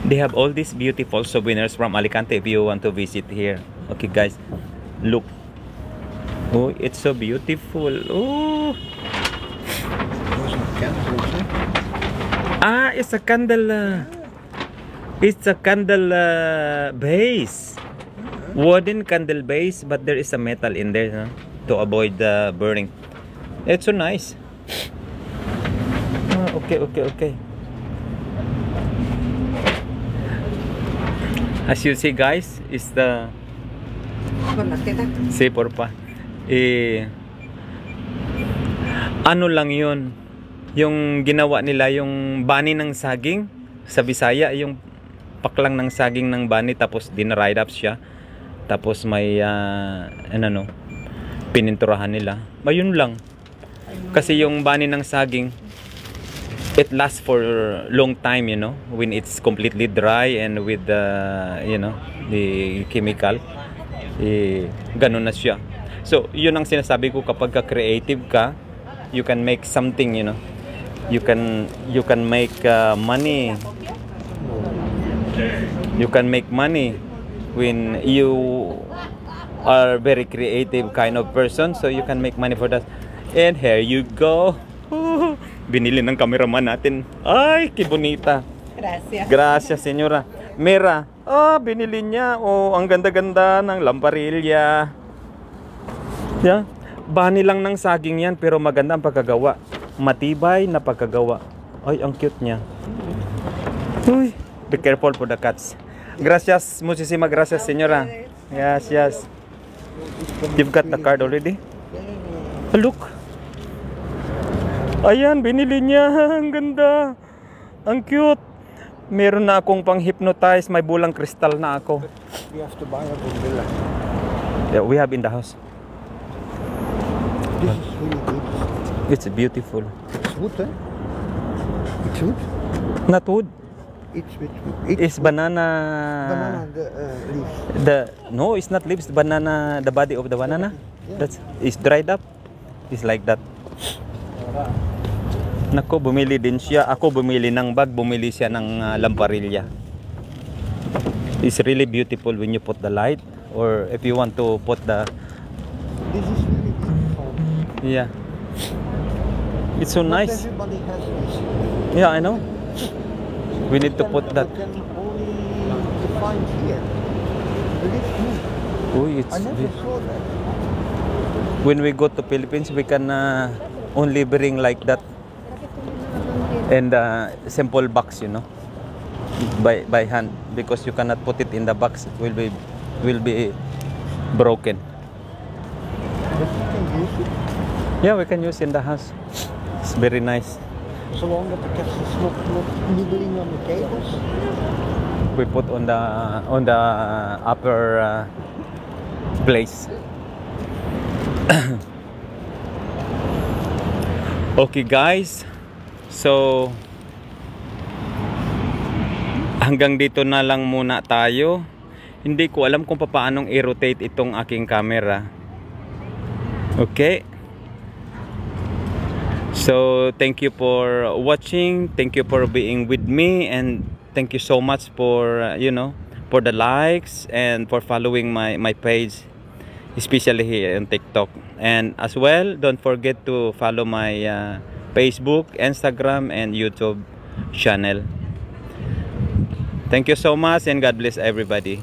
They have all these beautiful souvenirs from Alicante if you want to visit here. Okay guys, look. Oh, it's so beautiful. Oh. Ah, it's a candle. It's a candle base. Wooden candle base, but there is a metal in there, huh? To avoid the burning. It's so nice. Ah, okay. As you see guys, is the si porpa. Ano lang yun, yung ginawa nila yung bani ng saging sa Bisaya, yung paklang ng saging ng bani, tapos dinaride up siya, tapos may pininturahan nila. Ayun lang, kasi yung bani ng saging, it lasts for long time, you know, when it's completely dry and with the, you know, the chemical, ganun na siya. So, yun ang sinasabi ko, kapag ka-creative ka, you can make something, you know, you can make money. You can make money when you are very creative kind of person, so you can make money for that. And here you go. Binili ng cameraman natin. Ay, que bonita. Gracias. Gracias, señora. Mira, binili niya. Oh, ang ganda-ganda ng lamparilla. Yeah. Bani lang ng saging yan, pero maganda ang pagkagawa. Matibay na pagkagawa. Ay, ang cute niya. Uy, be careful for the cats. Gracias, muchísimas gracias, señora. Yes. You've got the card already? Oh, look. Ayan, binili niya. Ang ganda. Ang cute. Meron na akong pang-hypnotize. May bulang kristal na ako. We have to buy a bombilla. Yeah, we have in the house. This is really good. It's beautiful. It's wood, eh? It's wood? Not wood. It's wood. It's banana. Banana, the leaves. No, it's not leaves. Banana, the body of the banana. That's it's dried up. It's like that. Nako, bumili din siya. Ako bumili ng bag, bumili siya ng lamparilla. It's really beautiful when you put the light, or if you want to put the... This is really beautiful. Yeah. It's so Not nice. everybody has this. Yeah, I know. We need to put that. You can only find here. But it's good. Oh, it's... I never saw that. When we go to Philippines, we can only bring like that. And simple box, you know, by hand, because you cannot put it in the box. It will be broken. But you can use it. Yeah, we can use in the house. It's very nice. So long that the cats is not nibbling on the cables. We put on the upper place. Okay, guys. So, hanggang dito na lang muna tayo. Hindi ko alam kung paanong i-rotate itong aking camera. Okay? So, thank you for watching. Thank you for being with me. And thank you so much for, for the likes and for following my page. Especially here on TikTok. And as well, don't forget to follow my Facebook, Instagram, and YouTube channel. Thank you so much, and God bless everybody.